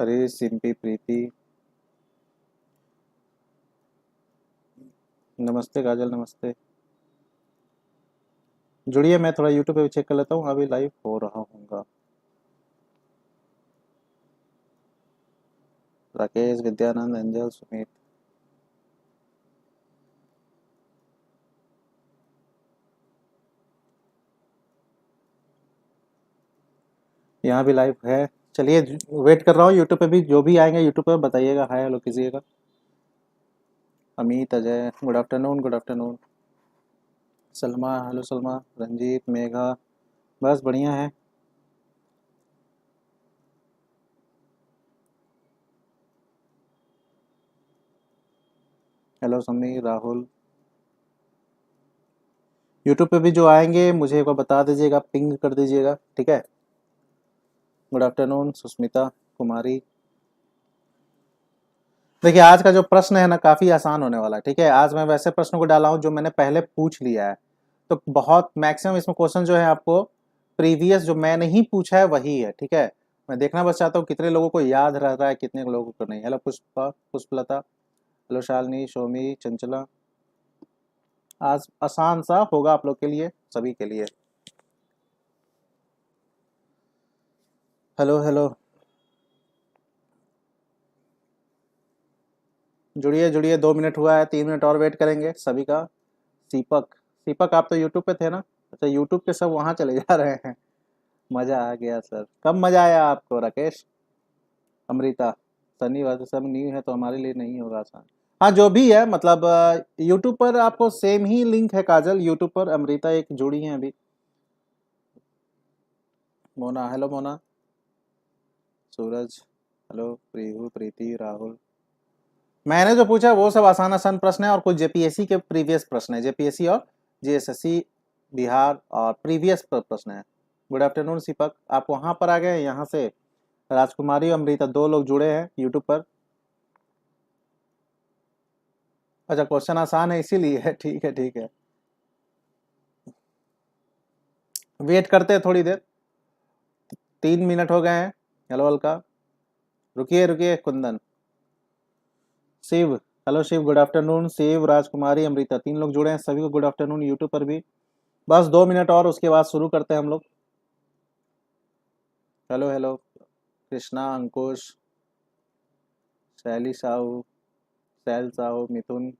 अरे सिंपी प्रीति, नमस्ते काजल, नमस्ते। जुड़िए, मैं थोड़ा यूट्यूब पे भी चेक कर लेता हूँ, अभी लाइव हो रहा हूँगा। राकेश, विद्यानंद, एंजल, सुमित। यहाँ भी लाइव है। चलिए, वेट कर रहा हूँ यूट्यूब पे भी, जो भी आएंगे यूट्यूब पे बताइएगा, हाय हेलो कीजिएगा। Amit, Ajay, good afternoon, good afternoon. Salma, hello Salma. Ranjit, Megha, बस बढ़िया है। हेलो समीर, राहुल। यूट्यूब पे भी जो आएंगे मुझे एक बार बता दीजिएगा, पिंग कर दीजिएगा, ठीक है। गुड आफ्टरनून सुस्मिता कुमारी। देखिए, आज का जो प्रश्न है ना काफ़ी आसान होने वाला है, ठीक है। आज मैं वैसे प्रश्नों को डाला हूँ जो मैंने पहले पूछ लिया है, तो बहुत मैक्सिमम इसमें क्वेश्चन जो है आपको प्रीवियस जो मैंने ही पूछा है वही है, ठीक है। मैं देखना बस चाहता हूँ कितने लोगों को याद रह रहा है, कितने लोगों को नहीं। Hello Pushpa, Pushpalata, hello Shalini, शोमी, Chanchala. आज आसान सा होगा आप लोग के लिए, सभी के लिए। हेलो हेलो, जुड़िए जुड़िए, 2 मिनट हुआ है, 3 मिनट और वेट करेंगे सभी का। दीपक, दीपक आप तो यूट्यूब पे थे ना? अच्छा, यूट्यूब पे सब वहाँ चले जा रहे हैं। मज़ा आ गया सर। कब मज़ा आया आपको राकेश? अमृता, सनी वाले सब न्यू है तो हमारे लिए नहीं होगा आसान। हाँ, जो भी है मतलब यूट्यूब पर आपको सेम ही लिंक है काजल, यूट्यूब पर अमृता एक जुड़ी है अभी। मोना, हेलो मोना। सूरज, हेलो। प्रीहू, प्रीति, राहुल। मैंने जो पूछा वो सब आसान आसान प्रश्न है, और कुछ जेपीएससी के प्रीवियस प्रश्न है, जेपीएससी और जेएसएससी बिहार और प्रीवियस प्रश्न है। गुड आफ्टरनून दीपक, आप वहाँ पर आ गए, यहाँ से राजकुमारी और अमृता 2 लोग जुड़े हैं यूट्यूब पर। अच्छा, क्वेश्चन आसान है इसीलिए है, ठीक है ठीक है। वेट करते हैं थोड़ी देर, 3 मिनट हो गए हैं। हेलो अलका, रुकिए रुकिए। Kundan, Shiv, hello Shiv, good afternoon. Shiv, Rajkumari, Amrita 3 लोग जुड़े हैं, सभी को गुड आफ्टरनून यूट्यूब पर भी। बस 2 मिनट और, उसके बाद शुरू करते हैं हम लोग। हेलो हेलो, कृष्णा, अंकुश, शैली साहू, सैल साहू, मिथुन।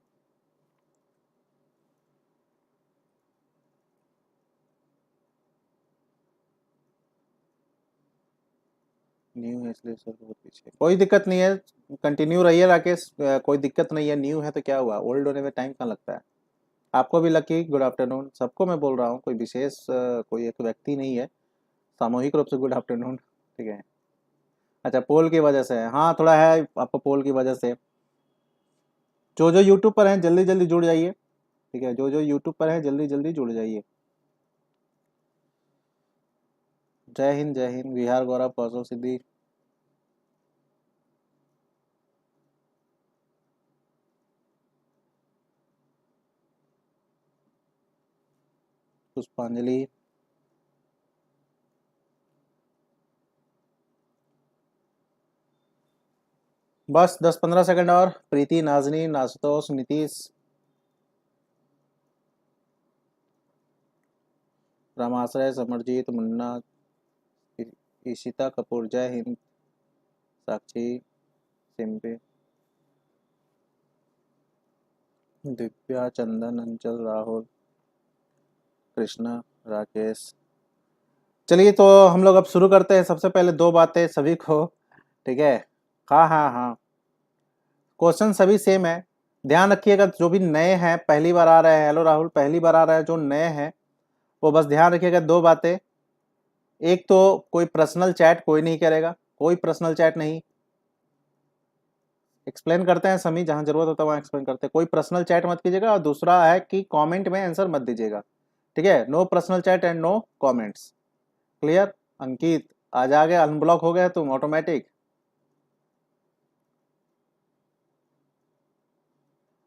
न्यू है इसलिए सर बहुत पीछे, कोई दिक्कत नहीं है। कंटिन्यू रहिए राकेश, कोई दिक्कत नहीं है। न्यू है तो क्या हुआ, ओल्ड होने में टाइम कहाँ लगता है। आपको भी लकी गुड आफ्टरनून, सबको मैं बोल रहा हूँ, कोई विशेष कोई एक व्यक्ति नहीं है, सामूहिक रूप से गुड आफ्टरनून, ठीक है। अच्छा, पोल की वजह से है, हाँ थोड़ा है आपको पोल की वजह से। जो जो यूट्यूब पर हैं जल्दी जल्दी जुड़ जाइए, ठीक है। जो जो यूट्यूब पर हैं जल्दी जल्दी जुड़ जाइए। जय हिंद, जय हिंद। बिहार गौरव, कौशल सिद्धि, पुष्पांजलि। बस 10-15 सेकंड और। प्रीति, नाजनीन, आशुतोष, नीतीश, रामाश्रय, समरजीत, मुन्ना, ईशिता कपूर, जय हिंद। साक्षी, सिंपे, दिव्या, चंदन, अंचल, राहुल, कृष्णा, राकेश। चलिए, तो हम लोग अब शुरू करते हैं। सबसे पहले 2 बातें सभी को, ठीक है। हाँ हाँ हाँ, क्वेश्चन सभी सेम है। ध्यान रखिएगा, जो भी नए हैं, पहली बार आ रहे हैं, हेलो राहुल, पहली बार आ रहे हैं जो नए हैं, वो बस ध्यान रखिएगा 2 बातें। एक तो कोई पर्सनल चैट कोई नहीं करेगा, कोई पर्सनल चैट नहीं। एक्सप्लेन करते हैं सभी, जहां जरूरत होता है वहां एक्सप्लेन करते हैं। कोई पर्सनल चैट मत कीजिएगा, और दूसरा है कि कमेंट में आंसर मत दीजिएगा, ठीक है। No personal chat and no comments, clear. Ankit, आज आ गए, अनब्लॉक हो गए तुम ऑटोमेटिक।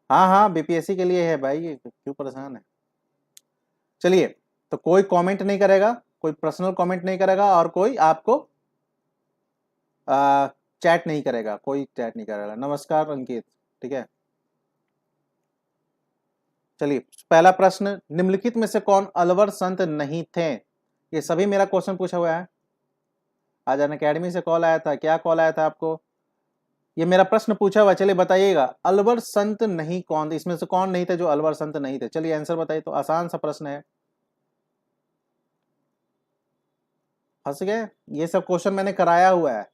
हाँ हाँ, बीपीएससी के लिए है भाई, क्यों परेशान है। चलिए, तो कोई कमेंट नहीं करेगा, कोई पर्सनल कमेंट नहीं करेगा, और कोई आपको चैट नहीं करेगा, कोई चैट नहीं करेगा। नमस्कार अंकित, ठीक है। चलिए, पहला प्रश्न, निम्नलिखित में से कौन अलवर संत नहीं थे? ये सभी मेरा क्वेश्चन पूछा हुआ है। आज अन अकेडमी से कॉल आया था, क्या कॉल आया था आपको? ये मेरा प्रश्न पूछा हुआ, चलिए बताइएगा, अलवर संत नहीं कौन, इसमें से कौन नहीं थे जो अलवर संत नहीं थे? चलिए आंसर बताइए। तो आसान सा प्रश्न है। फंस गए? ये सब क्वेश्चन मैंने कराया हुआ है,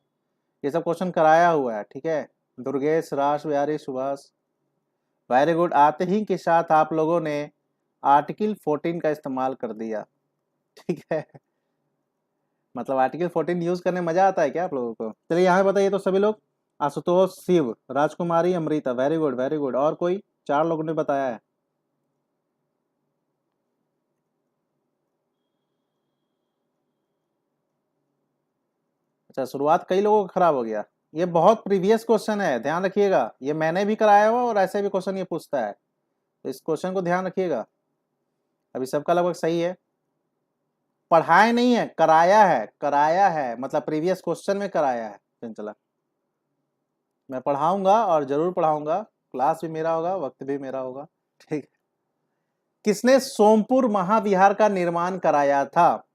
ये सब क्वेश्चन कराया हुआ है, ठीक है। दुर्गेश, रास बिहारी, सुभाष, वेरी गुड। आते ही के साथ आप लोगों ने आर्टिकल 14 का इस्तेमाल कर दिया, ठीक है। मतलब आर्टिकल 14 यूज करने मजा आता है क्या आप लोगों को? चलिए यहाँ बताइए तो सभी लोग। Ashutosh, Shiv, Rajkumari, Amrita, very good very good. और कोई? 4 लोगों ने बताया है। अच्छा, शुरुआत कई लोगों का खराब हो गया। ये बहुत प्रीवियस क्वेश्चन है, ध्यान रखिएगा। ये मैंने भी कराया हुआ और ऐसे भी क्वेश्चन ये पूछता है, तो इस क्वेश्चन को ध्यान रखिएगा। अभी सबका लगभग सही है। पढ़ाया नहीं है, कराया है, कराया है, मतलब प्रीवियस क्वेश्चन में कराया है। चंचला, मैं पढ़ाऊंगा और जरूर पढ़ाऊंगा, क्लास भी मेरा होगा, वक्त भी मेरा होगा, ठीक। किसने सोमपुर महाविहार का निर्माण कराया था?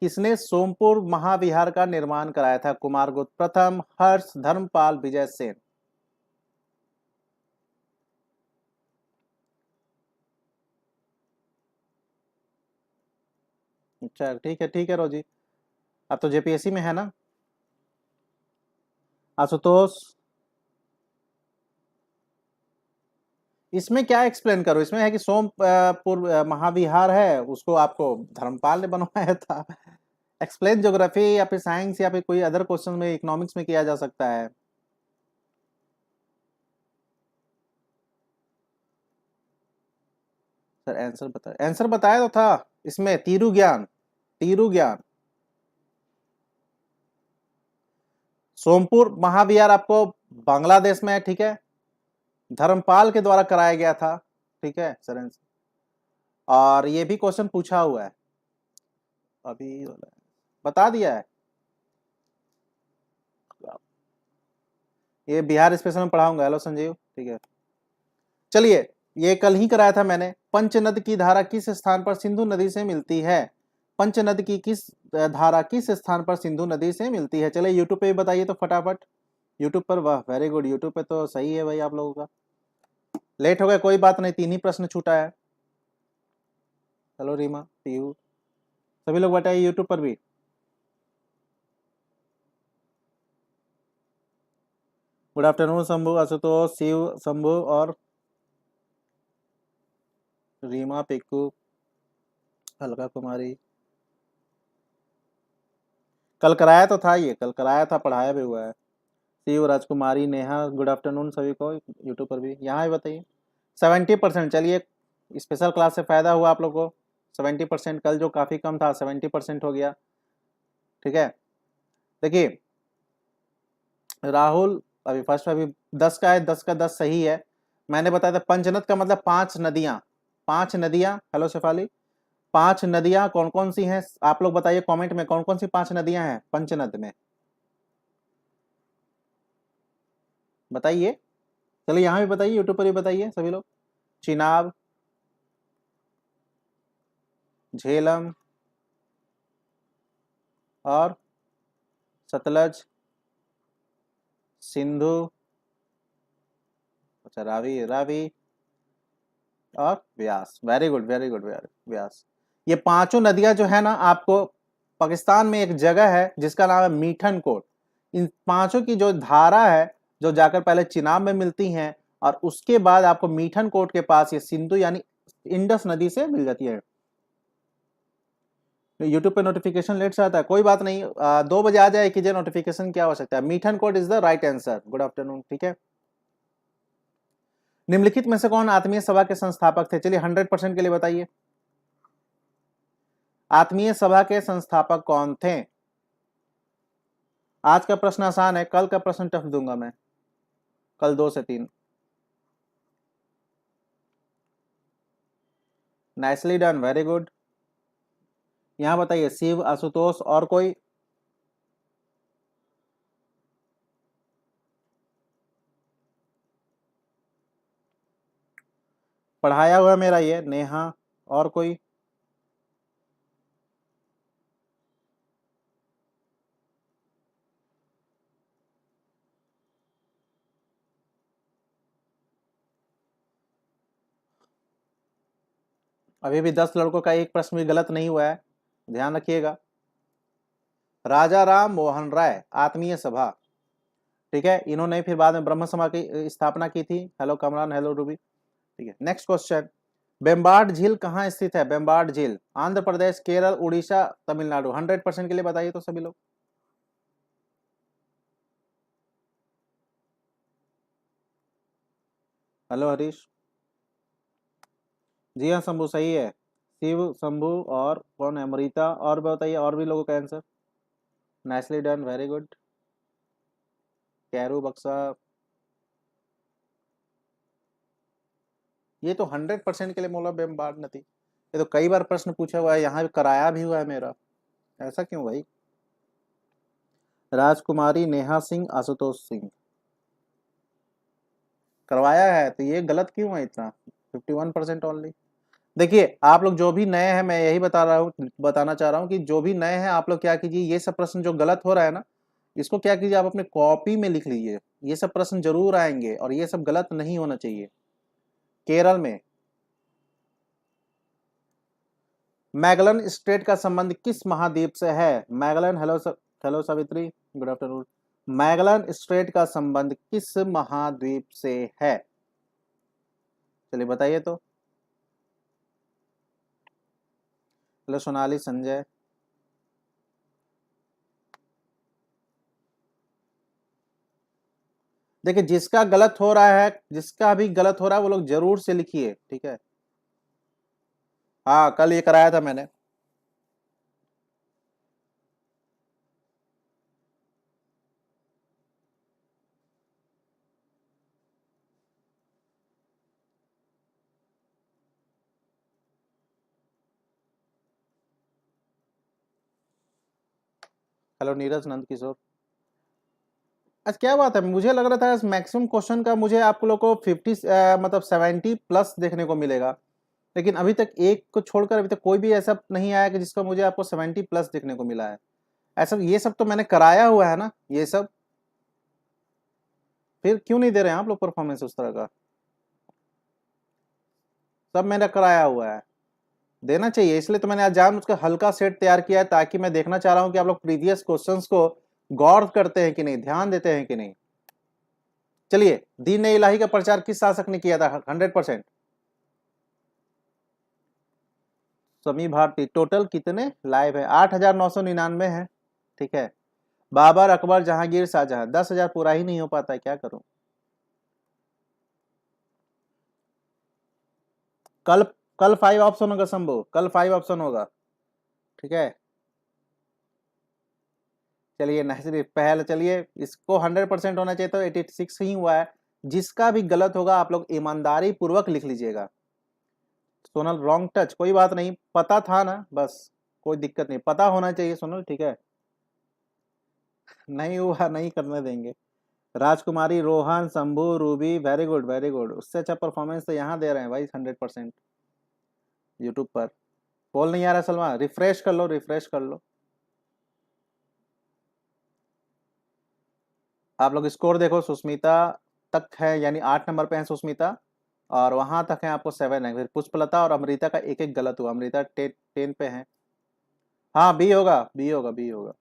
किसने सोमपुर महाविहार का निर्माण कराया था? कुमारगुप्त प्रथम, हर्ष, धर्मपाल, विजय सेन। अच्छा ठीक है रोजी, अब तो जेपीएससी में है ना। आशुतोष, इसमें क्या एक्सप्लेन करो? इसमें है कि सोमपुर महाविहार है, उसको आपको धर्मपाल ने बनवाया था। एक्सप्लेन ज्योग्राफी या फिर साइंस या फिर कोई अदर क्वेश्चन में, इकोनॉमिक्स में किया जा सकता है। सर आंसर बताया, आंसर बताया तो था इसमें, तीरू ज्ञान, तीरू ज्ञान। सोमपुर महाविहार आपको बांग्लादेश में है, ठीक है, धर्मपाल के द्वारा कराया गया था, ठीक है सर आंसर। और ये भी क्वेश्चन पूछा हुआ है अभी वाला, बता दिया है। ये बिहार स्पेशल में पढ़ाऊंगा। हेलो संजीव, ठीक है। चलिए, ये कल ही कराया था मैंने। पंचनद की धारा किस स्थान पर सिंधु नदी से मिलती है? पंचनद की किस धारा किस स्थान पर सिंधु नदी से मिलती है? चलिए यूट्यूब पे भी बताइए तो फटाफट। यूट्यूब पर, वाह वेरी गुड, यूट्यूब पे तो सही है भाई आप लोगों का। लेट हो गया कोई बात नहीं, 3 ही प्रश्न छूटा है। हेलो रीमा, पीयू, सभी लोग बताइए यूट्यूब पर भी। गुड आफ्टरनून शंभू, आशुतोष, शिव, शंभू और रीमा, पिक्कू, अलका कुमारी। कल कराया तो था, ये कल कराया था, पढ़ाया भी हुआ है। शिव, राजकुमारी, नेहा, गुड आफ्टरनून सभी को यूट्यूब पर भी। यहाँ भी बताइए। 70%, चलिए स्पेशल क्लास से फायदा हुआ आप लोग को। 70%, कल जो काफी कम था 70% हो गया, ठीक है। देखिए राहुल, अभी फर्स्ट अभी 10 का है, 10 का 10 सही है। मैंने बताया था पंचनद का मतलब 5 नदियां, 5 नदियां। हेलो शेफाली, 5 नदियां कौन कौन सी हैं? आप लोग बताइए कमेंट में, कौन कौन सी 5 नदियां हैं पंचनद में, बताइए। चलिए यहाँ भी बताइए, यूट्यूब पर भी बताइए सभी लोग। चिनाब, झेलम और सतलज, सिंधु, अच्छा रावी, रावी और व्यास। वेरी गुड वेरी गुड, व्यास। ये पांचों नदियां जो है ना, आपको पाकिस्तान में एक जगह है जिसका नाम है मीठन कोट। इन पांचों की जो धारा है, जो जाकर पहले चिनाब में मिलती हैं और उसके बाद आपको मीठन कोट के पास ये सिंधु यानी इंडस नदी से मिल जाती है। यूट्यूब पे नोटिफिकेशन लेट से आता है, कोई बात नहीं, 2 बजे आ जाए कीजिए नोटिफिकेशन, क्या हो सकता है। Mithankot is the right answer. Good afternoon, ठीक है। निम्नलिखित में से कौन आत्मीय सभा के संस्थापक थे? चलिए 100% के लिए बताइए, आत्मीय सभा के संस्थापक कौन थे? आज का प्रश्न आसान है, कल का प्रश्न टफ दूंगा मैं, कल 2 से 3। Nicely done, very good. यहां बताइए शिव, आशुतोष और कोई? पढ़ाया हुआ मेरा ये नेहा। और कोई? अभी भी 10 लड़कों का एक प्रश्न भी गलत नहीं हुआ है, ध्यान रखिएगा। राजा राम मोहन राय आत्मीय सभा, ठीक है, इन्होंने फिर बाद में ब्रह्म सभा की स्थापना की थी। Hello Kamran, hello Ruby. ठीक है, नेक्स्ट क्वेश्चन। बेम्बाड झील कहाँ स्थित है? बेम्बाड झील आंध्र प्रदेश, केरल, उड़ीसा, तमिलनाडु। 100% के लिए बताइए तो सभी लोग। हेलो हरीश। जी हाँ शंभू, सही है। शिव, शंभू और कौन है? अमृता। और बताइए और भी लोगों का answer. Nicely done, very good. Carew बक्सा। ये तो 100% के लिए मोला बेम्बाड नदी। ये तो कई बार प्रश्न पूछा हुआ है, यहाँ भी कराया भी हुआ है मेरा। ऐसा क्यों भाई? राजकुमारी, नेहा सिंह, आशुतोष सिंह करवाया है, तो ये गलत क्यों है इतना? 51% ओनली। देखिए आप लोग जो भी नए हैं, मैं यही बताना चाह रहा हूँ कि जो भी नए हैं आप लोग क्या कीजिए, ये सब प्रश्न जो गलत हो रहा है ना, इसको क्या कीजिए, आप अपने कॉपी में लिख लीजिए। ये सब प्रश्न जरूर आएंगे और ये सब गलत नहीं होना चाहिए। केरल में मैगलन स्ट्रेट का संबंध किस महाद्वीप से है? Magellan, hello hello Savitri, good afternoon. Magellan straight का संबंध किस महाद्वीप से है? चलिए बताइए तो। हेलो सोनाली, संजय। देखिए जिसका गलत हो रहा है, जिसका भी गलत हो रहा है वो लोग जरूर से लिखिए, ठीक है। हाँ कल ये कराया था मैंने। हेलो नीरज नंद किशोर। अच्छा क्या बात है, मुझे लग रहा था मैक्सिमम क्वेश्चन का मुझे आप लोग को 50 मतलब 70 प्लस देखने को मिलेगा, लेकिन अभी तक एक को छोड़कर अभी तक कोई भी ऐसा नहीं आया कि जिसका मुझे आपको 70 प्लस देखने को मिला है। ऐसा ये सब तो मैंने कराया हुआ है ना ये सब, फिर क्यों नहीं दे रहे हैं आप लोग परफॉर्मेंस उस तरह का? सब मैंने कराया हुआ है, देना चाहिए। इसलिए तो मैंने आज जान उसका हल्का सेट तैयार किया है, ताकि मैं देखना चाह रहा हूं कि आप लोग प्रीवियस क्वेश्चंस को गौर करते हैं कि नहीं, ध्यान देते हैं कि नहीं। चलिए, दीन ए इलाही का प्रचार किस शासक ने किया था? 100%। समी भारती। टोटल कितने लाइव है? 8,999 है, ठीक है। बाबर, अकबर, जहांगीर, शाहजहां। 10,000 पूरा ही नहीं हो पाता है, क्या करूं। कल कल 5 ऑप्शन होगा शंभू, कल 5 ऑप्शन होगा, ठीक है। चलिए नहीं पहले, चलिए इसको 100% होना चाहिए, तो 86 ही हुआ है। जिसका भी गलत होगा आप लोग ईमानदारी पूर्वक लिख लीजिएगा। सोनल रॉन्ग टच, कोई बात नहीं, पता था ना बस, कोई दिक्कत नहीं, पता होना चाहिए सोनल, ठीक है। नहीं हुआ नहीं करने देंगे। राजकुमारी, Rohan, Shambhu, Ruby, very good very good. उससे अच्छा परफॉर्मेंस तो यहाँ दे रहे हैं भाई 100% यूट्यूब पर। कॉल नहीं आ रहा सलमा, रिफ्रेश कर लो, रिफ्रेश कर लो। आप लोग स्कोर देखो, सुष्मिता तक है, यानी 8 नंबर पे है सुष्मिता, और वहां तक है आपको 7 है। फिर पुष्पलता और अमृता का एक एक गलत हुआ, अमृता 10 पे है। हाँ बी होगा, बी होगा, बी होगा।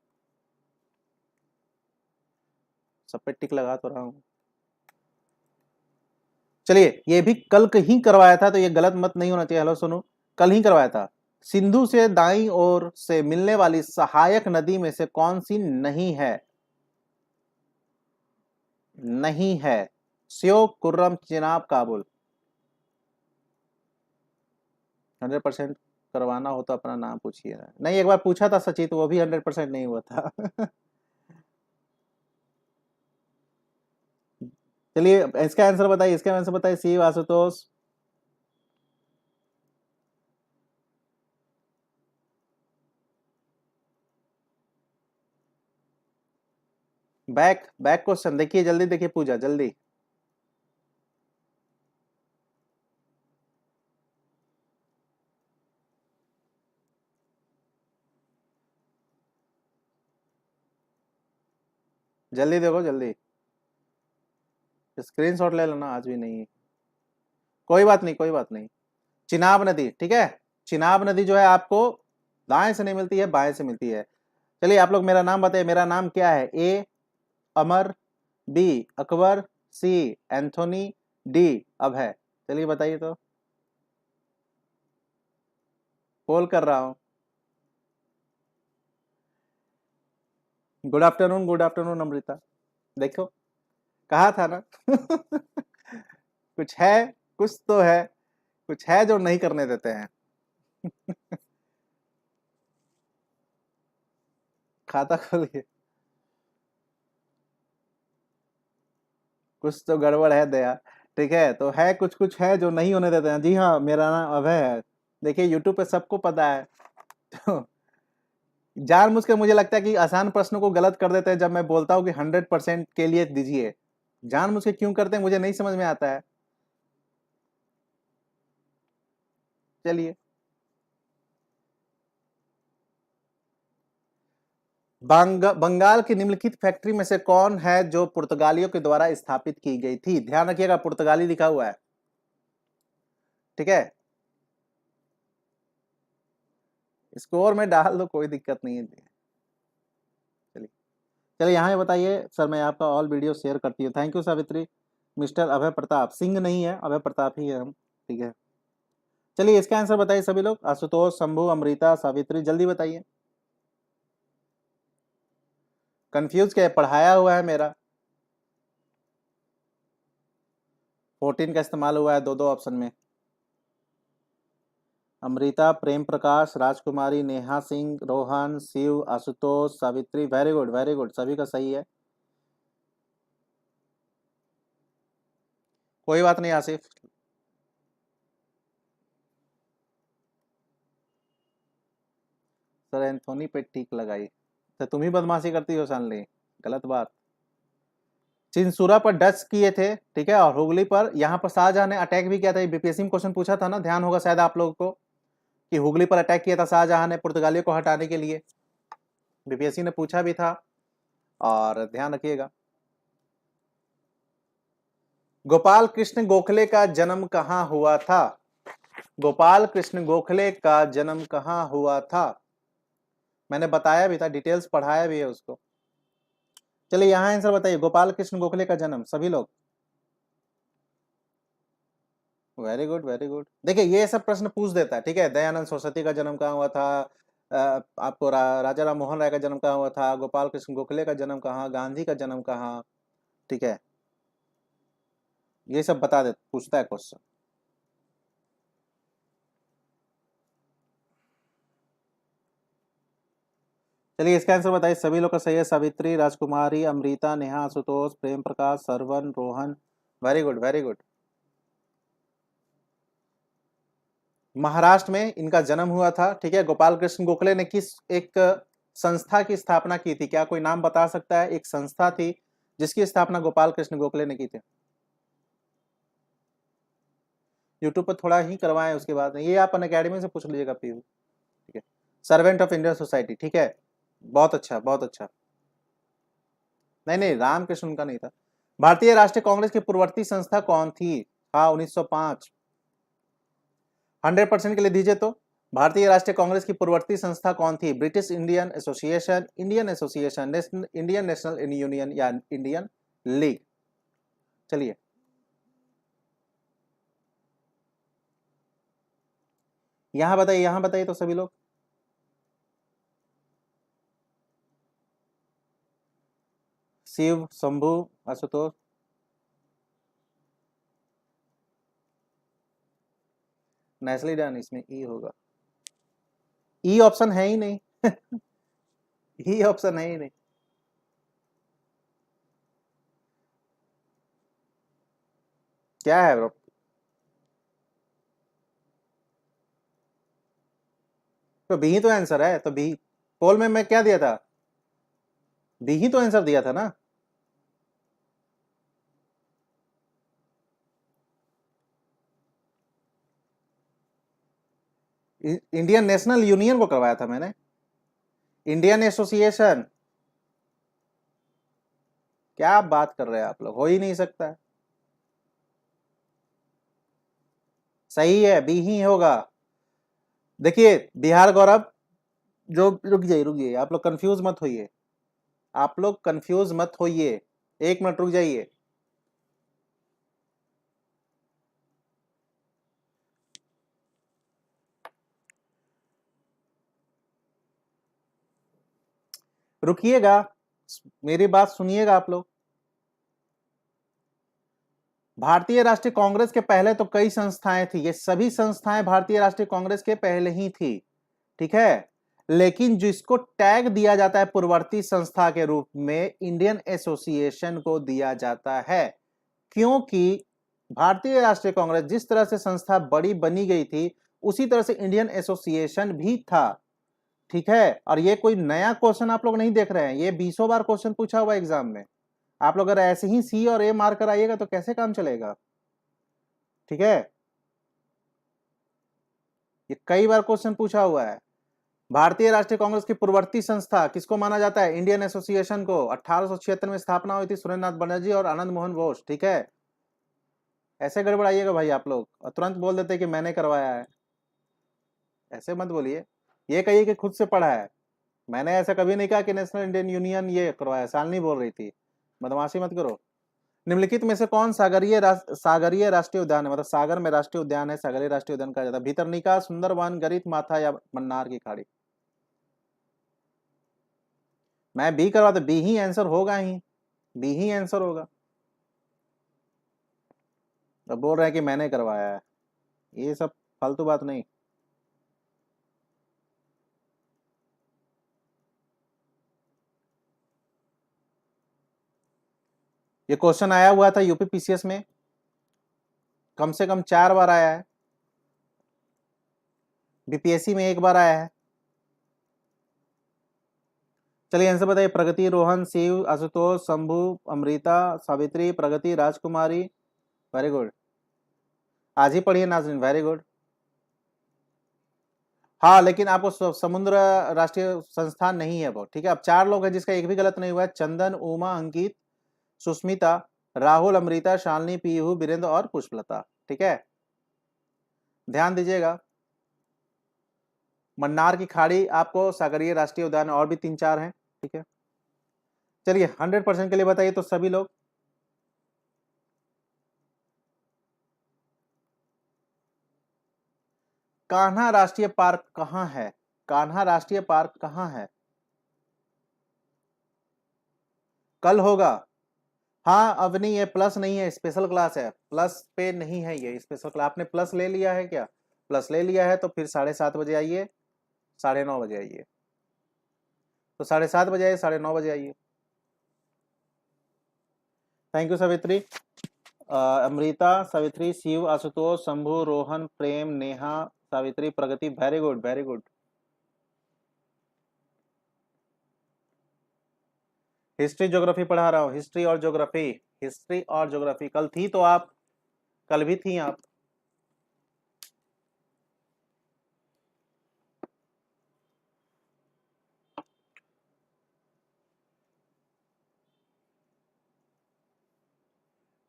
सब पे टिक लगा तो रहा हूँ। चलिए ये भी कल ही करवाया था, तो ये गलत मत नहीं होना चाहिए। हेलो सुनो, कल ही करवाया था। सिंधु से दाईं ओर से मिलने वाली सहायक नदी में से कौन सी नहीं है? नहीं है। श्योक, कुर्रम, चिनाब, काबुल। 100% करवाना हो तो अपना नाम पूछिए। नहीं एक बार पूछा था सचित, वो भी 100% नहीं हुआ था। चलिए इसका आंसर बताइए, इसका आंसर बताइए। सी आशुतोष। बैक बैक क्वेश्चन देखिए, जल्दी देखिए पूजा, जल्दी। जल्दी देखो जल्दी, स्क्रीनशॉट ले लेना, आज भी नहीं। कोई बात नहीं, कोई बात नहीं। चिनाब नदी, ठीक है। चिनाब नदी जो है आपको दाएं से नहीं मिलती है, बाएं से मिलती है। चलिए आप लोग मेरा नाम बताइए, मेरा नाम क्या है? ए अमर, बी अकबर, सी एंथोनी, डी अभय। चलिए बताइए तो, कॉल कर रहा हूं। Good afternoon Amrita. देखो, कहा था ना। कुछ है, कुछ तो है, कुछ है जो नहीं करने देते हैं। खाता खोलिए, कुछ तो गड़बड़ है दया। ठीक है, तो है कुछ कुछ है जो नहीं होने देते हैं। जी हाँ, मेरा नाम अभय है। देखिए यूट्यूब पे सबको पता है। तो जानबूझ के मुझे लगता है कि आसान प्रश्नों को गलत कर देते हैं जब मैं बोलता हूँ कि 100% के लिए दीजिए। जानबूझ के क्यों करते हैं मुझे नहीं समझ में आता है। चलिए, बंगाल की निम्नलिखित फैक्ट्री में से कौन है जो पुर्तगालियों के द्वारा स्थापित की गई थी? ध्यान रखिएगा, पुर्तगाली लिखा हुआ है, ठीक है। स्कोर में डाल दो, कोई दिक्कत नहीं है। चलिए, चलिए यहाँ पे बताइए सर, मैं आपका ऑल वीडियो शेयर करती हूँ। Thank you Savitri. मिस्टर अभय प्रताप सिंह नहीं है, अभय प्रताप ही है हम, ठीक है। चलिए इसका आंसर बताइए सभी लोग, आशुतोष, शंभू, अमृता, सावित्री, जल्दी बताइए। कंफ्यूज क्या है, पढ़ाया हुआ है मेरा। 14 का इस्तेमाल हुआ है दो दो ऑप्शन में। Amrita, Prem Prakash, Rajkumari, Neha Singh, Rohan, Shiv, Ashutosh, Savitri, very good very good, सभी का सही है। कोई बात नहीं आसिफ। सर एंथोनी पे टिक लगाई, तो तुम ही बदमाशी करती हो शानली, गलत बात। चिंसुरा पर डच किए थे, ठीक है, और हुगली पर यहाँ पर शाहजहां ने अटैक भी किया था। बीपीएससी में क्वेश्चन पूछा था ना, ध्यान होगा शायद आप लोगों को, कि हुगली पर अटैक किया था शाहजहां ने पुर्तगालियों को हटाने के लिए। बीपीएससी ने पूछा भी था, और ध्यान रखिएगा। गोपाल कृष्ण गोखले का जन्म कहाँ हुआ था? गोपाल कृष्ण गोखले का जन्म कहाँ हुआ था? मैंने बताया भी था, डिटेल्स पढ़ाया भी है उसको। चलिए यहाँ आंसर बताइए, गोपाल कृष्ण गोखले का जन्म, सभी लोग। Very good very good. देखिए ये सब प्रश्न पूछ देता है, ठीक है। दयानंद सरस्वती का जन्म कहाँ हुआ था, आपको राजा राम मोहन राय का जन्म कहाँ हुआ था, गोपाल कृष्ण गोखले का जन्म कहाँ, गांधी का जन्म कहाँ, ठीक है, ये सब बता दे, पूछता है क्वेश्चन। चलिए इसका आंसर बताइए, सभी लोग का सही है। Savitri, Rajkumari, Amrita, Neha, Ashutosh, Prem Prakash, Sarvan, Rohan, very good very good. Maharashtra में इनका जन्म हुआ था, ठीक है। गोपाल कृष्ण गोखले ने किस एक संस्था की स्थापना की थी? क्या कोई नाम बता सकता है? एक संस्था थी जिसकी स्थापना गोपाल कृष्ण गोखले ने की थी। यूट्यूब पर थोड़ा ही करवाएं, उसके बाद ये आप अनअकैडमी से पूछ लीजिएगा पीयू, ठीक है। सर्वेंट ऑफ इंडियन सोसाइटी, ठीक है, बहुत अच्छा बहुत अच्छा। नहीं नहीं, रामकृष्ण उनका नहीं था। भारतीय राष्ट्रीय कांग्रेस की पूर्ववर्ती संस्था कौन थी? हाँ, 1905। 100% के लिए दीजिए तो। भारतीय राष्ट्रीय कांग्रेस की पूर्ववर्ती संस्था कौन थी? British Indian association, Indian association, Indian national union, या इंडियन लीग? चलिए, यहां बताइए तो सभी लोग। शिव, शंभु, आशुतोष, नेस्ली डन, इसमें ई होगा। ई ऑप्शन है ही नहीं। ई ऑप्शन है ही नहीं। क्या है ब्रो? तो बी ही तो आंसर है, तो बी। पोल में मैं क्या दिया था? बी ही तो आंसर दिया था ना। इंडियन नेशनल यूनियन को करवाया था मैंने, इंडियन एसोसिएशन। क्या बात कर रहे हैं आप लोग, हो ही नहीं सकता है। सही है, बी ही होगा। देखिए बिहार गौरव, जो रुक जाइए, आप लोग कंफ्यूज मत होइए, आप लोग कंफ्यूज मत होइए, 1 मिनट रुक जाइए। रुकिएगा, मेरी बात सुनिएगा आप लोग। भारतीय राष्ट्रीय कांग्रेस के पहले तो कई संस्थाएं थी, ये सभी संस्थाएं भारतीय राष्ट्रीय कांग्रेस के पहले ही थी, ठीक है। लेकिन जिसको टैग दिया जाता है पूर्ववर्ती संस्था के रूप में, इंडियन एसोसिएशन को दिया जाता है, क्योंकि भारतीय राष्ट्रीय कांग्रेस जिस तरह से संस्था बड़ी बनी गई थी, उसी तरह से इंडियन एसोसिएशन भी था, ठीक है। और ये कोई नया क्वेश्चन आप लोग नहीं देख रहे हैं, ये 20 बार क्वेश्चन पूछा हुआ एग्जाम में। आप लोग अगर ऐसे ही सी और ए मार कर आइएगा तो कैसे काम चलेगा, ठीक है। ये कई बार क्वेश्चन पूछा हुआ है। भारतीय राष्ट्रीय कांग्रेस की पूर्ववर्ती संस्था किसको माना जाता है? इंडियन एसोसिएशन को। 1876 में स्थापना हुई थी सुरेंद्रनाथ बनर्जी और आनंद मोहन बोस, ठीक है। ऐसे गड़बड़ाइएगा भाई आप लोग और तुरंत बोल देते कि मैंने करवाया है, ऐसे मत बोलिए। ये कहिए कि खुद से पढ़ा है। मैंने ऐसा कभी नहीं कहा कि नेशनल इंडियन यूनियन ये करवाया, शालिनी बोल रही थी, बदमाशी मत करो। निम्नलिखित में से कौन सागरीय राष्ट्रीय उद्यान है? मतलब सागर में राष्ट्रीय उद्यान है, सागरीय राष्ट्रीय उद्यान कहा जाता है। भीतरनिका, सुंदरवन, गरीत माथा या मन्नार की खाड़ी? मैं बी करवा, तो बी ही आंसर होगा ही, बी ही आंसर होगा। अब बोल रहे हैं कि मैंने करवाया है, ये सब फालतू बात नहीं। ये क्वेश्चन आया हुआ था यूपी पीसीएस में, कम से कम 4 बार आया है, बीपीएससी में 1 बार आया है। चलिए आंसर बताइए। प्रगति, रोहन, शिव, आशुतोष, शंभु, अमृता, सावित्री, प्रगति, राजकुमारी। वेरी गुड, आज ही पढ़िए नाजरीन, वेरी गुड। हाँ लेकिन आपको समुद्र राष्ट्रीय संस्थान नहीं है वो, ठीक है। अब 4 लोग हैं जिसका एक भी गलत नहीं हुआ है। चंदन, उमा, अंकित, सुस्मिता, राहुल, अमृता, शालिनी, पीहू, वीरेंद्र और पुष्पलता, ठीक है। ध्यान दीजिएगा। मन्नार की खाड़ी आपको सागरीय राष्ट्रीय उद्यान, और भी 3-4 हैं, ठीक है। चलिए 100% के लिए बताइए तो सभी लोग। कान्हा राष्ट्रीय पार्क कहां है? कान्हा राष्ट्रीय पार्क कहां है? कल होगा। हाँ अवनी, ये प्लस नहीं है, स्पेशल क्लास है, प्लस पे नहीं है ये स्पेशल क्लास। आपने प्लस ले लिया है क्या? प्लस ले लिया है तो फिर 7:30 बजे आइए, 9:30 बजे आइए, तो 7:30 बजे आइए, 9:30 बजे आइए। Thank you Savitri. Amrita, Savitri, Shiv, Ashutosh, Shambhu, Rohan, Prem, Neha, Savitri, Pragati, very good very good. History geography पढ़ा रहा हूँ, हिस्ट्री और ज्योग्राफी, हिस्ट्री और ज्योग्राफी। कल थी तो आप, कल भी थी आप।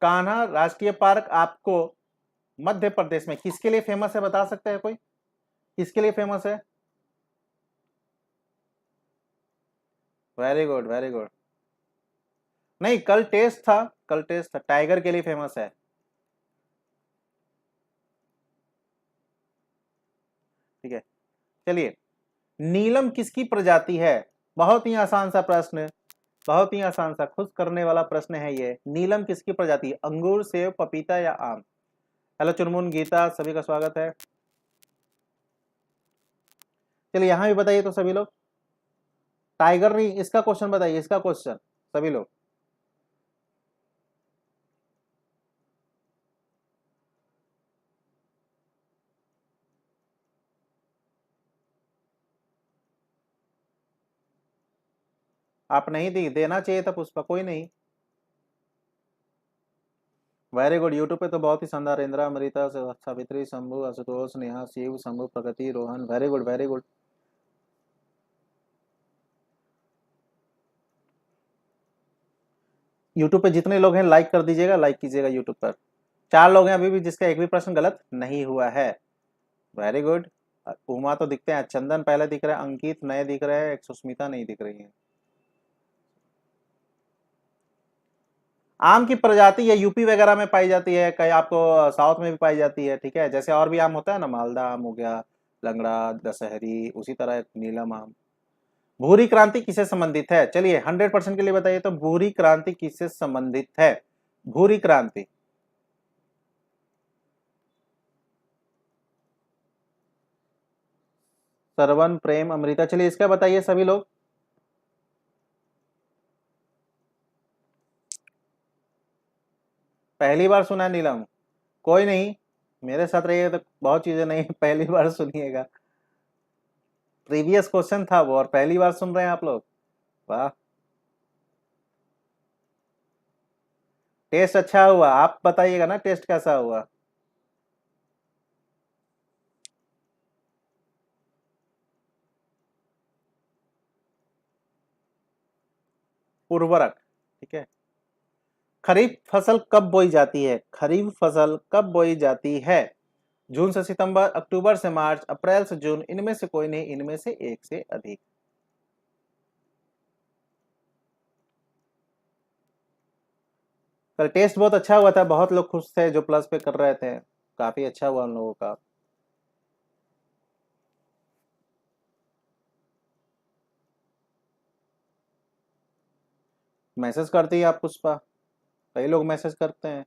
कान्हा राष्ट्रीय पार्क आपको मध्य प्रदेश में किसके लिए फेमस है, बता सकते हैं कोई? किसके लिए फेमस है? Very good very good. नहीं कल टेस्ट था, कल टेस्ट था, टाइगर के लिए फेमस है। ठीक है चलिए, नीलम किसकी प्रजाति है? बहुत ही आसान सा प्रश्न, बहुत ही आसान सा खुश करने वाला प्रश्न है ये। नीलम किसकी प्रजाति? अंगूर, सेब, पपीता या आम? हेलो चुनमुन, गीता, सभी का स्वागत है। चलिए यहां भी बताइए तो सभी लोग। टाइगर नहीं, इसका क्वेश्चन बताइए, इसका क्वेश्चन सभी लोग। आप नहीं दी, देना चाहिए था पुष्पा, कोई नहीं। वेरी गुड, यूट्यूब पे तो बहुत ही शानदार। Indira, Amrita, Savitri, Shambhu, Ashutosh, Neha, Shiv, Shambhu, Pragati, Rohan, very good very good. YouTube पे जितने लोग हैं लाइक कर दीजिएगा, लाइक कीजिएगा यूट्यूब पर। 4 लोग हैं अभी भी जिसका एक भी प्रश्न गलत नहीं हुआ है। Very good. उमा तो दिखते हैं, चंदन पहले दिख रहा है, अंकित नए दिख रहे हैं, एक सुस्मिता नहीं दिख रही है। आम की प्रजाति ये यूपी वगैरह में पाई जाती है, कहीं आपको साउथ में भी पाई जाती है, ठीक है। जैसे और भी आम होता है ना, मालदा आम हो गया, लंगड़ा, दशहरी, उसी तरह नीलम आम। भूरी क्रांति किससे संबंधित है? चलिए 100% के लिए बताइए तो भूरी क्रांति किससे संबंधित है? भूरी क्रांति श्रवण, प्रेम, अमृता, चलिए इसका बताइए सभी लोग। पहली बार सुना है नीलम? कोई नहीं, मेरे साथ रहिए तो बहुत चीजें नहीं पहली बार सुनिएगा। प्रीवियस क्वेश्चन था वो और पहली बार सुन रहे हैं आप लोग, वाह। टेस्ट अच्छा हुआ, आप बताइएगा ना टेस्ट कैसा हुआ। उर्वरक, ठीक है। खरीफ फसल कब बोई जाती है? खरीफ फसल कब बोई जाती है? जून से सितंबर, अक्टूबर से मार्च, अप्रैल से जून, इनमें से कोई नहीं, इनमें से एक से अधिक। कल टेस्ट बहुत अच्छा हुआ था, बहुत लोग खुश थे जो प्लस पे कर रहे थे, काफी अच्छा हुआ उन लोगों का। मैसेज करती है आप पुष्पा, कई लोग मैसेज करते हैं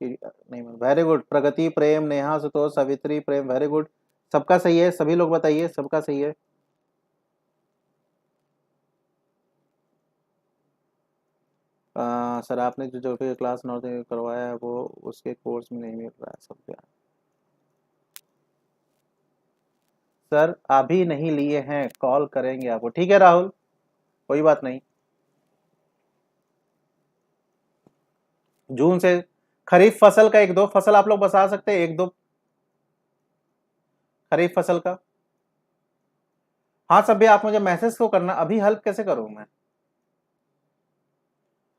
कि नहीं। वेरी गुड, प्रगति, प्रेम, नेहा, सुतोष, सावित्री, प्रेम, वेरी गुड। सबका सही है, सभी लोग बताइए सबका सही है। सर आपने जो भी क्लास नॉर्थ करवाया है वो उसके कोर्स में नहीं मिल रहा है सब क्या? सर अभी नहीं लिए हैं, कॉल करेंगे आपको, ठीक है राहुल, कोई बात नहीं। जून से खरीफ फसल का एक दो फसल आप लोग बता सकते हैं, एक दो खरीफ फसल का। हाँ सब भी आप मुझे मैसेज को करना, अभी हेल्प कैसे करूं मैं?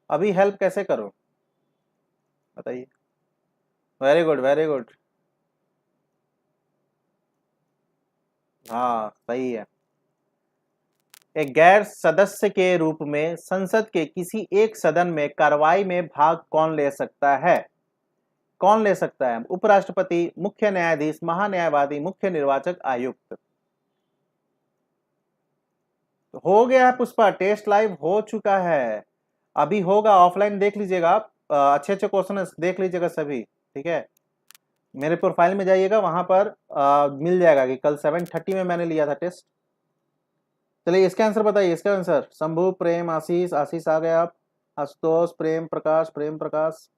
अभी हेल्प कैसे करूं बताइए। Very good, very good. हाँ सही है। एक गैर सदस्य के रूप में संसद के किसी एक सदन में कार्रवाई में भाग कौन ले सकता है? कौन ले सकता है? उपराष्ट्रपति, मुख्य न्यायाधीश, महान्यायवादी, मुख्य निर्वाचक आयुक्त। तो हो गया है पुष्पा, टेस्ट लाइव हो चुका है, अभी होगा, ऑफलाइन देख लीजिएगा आप, अच्छे अच्छे क्वेश्चन देख लीजिएगा सभी, ठीक है। मेरे प्रोफाइल में जाइएगा, वहां पर मिल जाएगा कि कल 7:30 में मैंने लिया था टेस्ट। चलिए इसका आंसर बताइए, इसका आंसर शंभू, प्रेम, आशीष, आशीष आ गए आप, Ashutosh, Prem Prakash, Prem Prakash,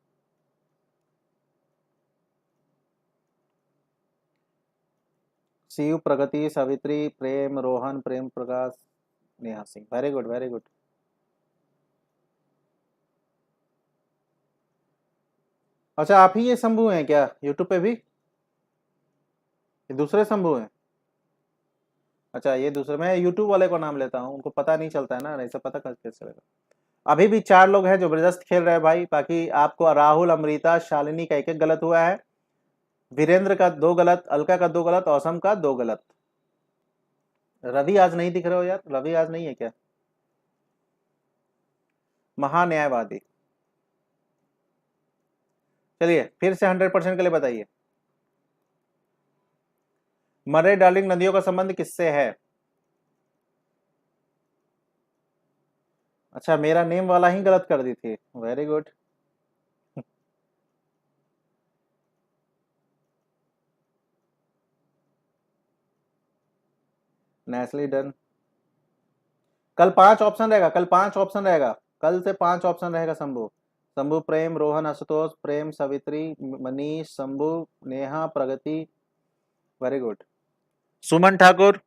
Shiv, Pragati, Savitri, Prem, Rohan, Prem Prakash, Neha Singh, very good, very good. अच्छा आप ही ये शंभू हैं क्या यूट्यूब पे भी? ये दूसरे शंभू हैं? अच्छा ये दूसरे, मैं यूट्यूब वाले को नाम लेता हूँ, उनको पता नहीं चलता है ना, नहीं से पता कैसे चलेगा। अभी भी 4 लोग हैं जो जबरदस्त खेल रहे हैं भाई, बाकी आपको राहुल, अमृता, शालिनी का एक एक गलत हुआ है, वीरेंद्र का 2 गलत, अलका का 2 गलत, औसम का 2 गलत। रवि आज नहीं दिख रहे हो यार, रवि आज नहीं है क्या? महान्यायवादी। चलिए फिर से 100% के लिए बताइए। मरे डार्लिंग नदियों का संबंध किससे है? अच्छा मेरा नेम वाला ही गलत कर दी थी, वेरी गुड। Nestlé done. कल 5 ऑप्शन रहेगा, कल 5 ऑप्शन रहेगा, कल से 5 ऑप्शन रहेगा शंभू। शंभू, प्रेम, रोहन, आशुतोष, प्रेम, सावित्री, मनीष, शंभू, नेहा, प्रगति, वेरी गुड। सुमन ठाकुर,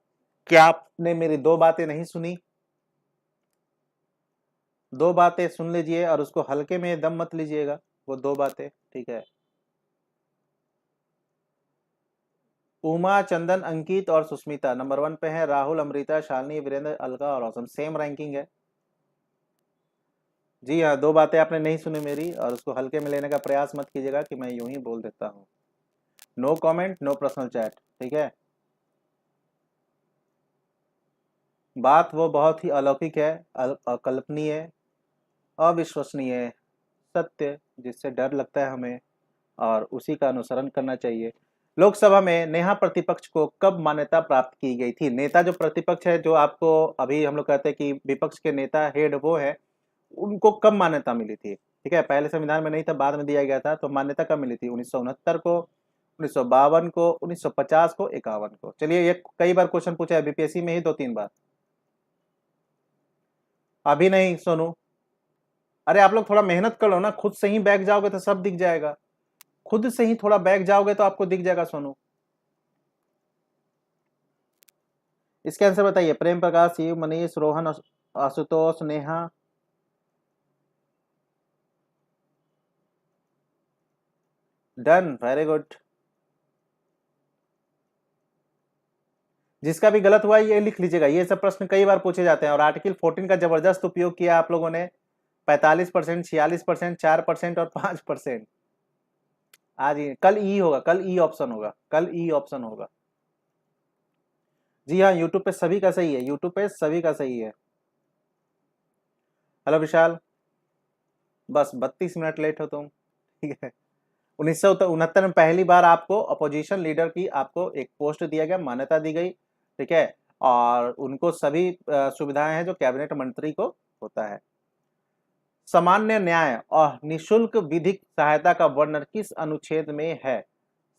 क्या आपने मेरी 2 बातें नहीं सुनी? 2 बातें सुन लीजिए और उसको हल्के में दम मत लीजिएगा, वो 2 बातें, ठीक है। उमा, चंदन, अंकित और सुष्मिता नंबर 1 पे है, राहुल, अमृता, शालिनी, वीरेंद्र, अलका और औसम सेम रैंकिंग है। जी हाँ, दो बातें आपने नहीं सुनी मेरी, और उसको हल्के में लेने का प्रयास मत कीजिएगा कि मैं यूं ही बोल देता हूँ। No comment, no personal chat, ठीक है। बात वो बहुत ही अलौकिक है, अकल्पनीय, अविश्वसनीय, सत्य, जिससे डर लगता है हमें, और उसी का अनुसरण करना चाहिए। लोकसभा में नेहा प्रतिपक्ष को कब मान्यता प्राप्त की गई थी? नेता जो प्रतिपक्ष है, जो आपको अभी हम लोग कहते हैं कि विपक्ष के नेता हेड वो है, उनको कब मान्यता मिली थी? ठीक है, पहले संविधान में नहीं था, बाद में दिया गया था। तो मान्यता कब मिली थी? 1969 को, 1952 को, 1950 को, 51 को। चलिए, ये कई बार क्वेश्चन पूछा है बीपीएससी में ही, 2-3 बार। अभी नहीं सोनू, अरे आप लोग थोड़ा मेहनत कर लो ना, खुद से ही बैग जाओगे तो सब दिख जाएगा। खुद से ही थोड़ा बैग जाओगे तो आपको दिख जाएगा सोनू। इसके आंसर बताइए। Prem Prakash, Shiv, Manish, Rohan, Ashutosh, Neha. Done, very good. जिसका भी गलत हुआ ये लिख लीजिएगा। ये सब प्रश्न कई बार पूछे जाते हैं, और आर्टिकल 14 का जबरदस्त उपयोग किया आप लोगों ने। 45%, 46%, 4% और 5%। आज ही, कल ई होगा, कल ई ऑप्शन होगा, कल ई ऑप्शन होगा। जी हाँ, यूट्यूब पे सभी का सही है, यूट्यूब पे सभी का सही है। हेलो विशाल, बस 32 मिनट लेट हो तुम, ठीक है। 1969 में पहली बार आपको अपोजिशन लीडर की आपको एक पोस्ट दिया गया, मान्यता दी गई, ठीक है। और उनको सभी सुविधाएं हैं जो कैबिनेट मंत्री को होता है। सामान्य न्याय और निशुल्क विधिक सहायता का वर्णन किस अनुच्छेद में है?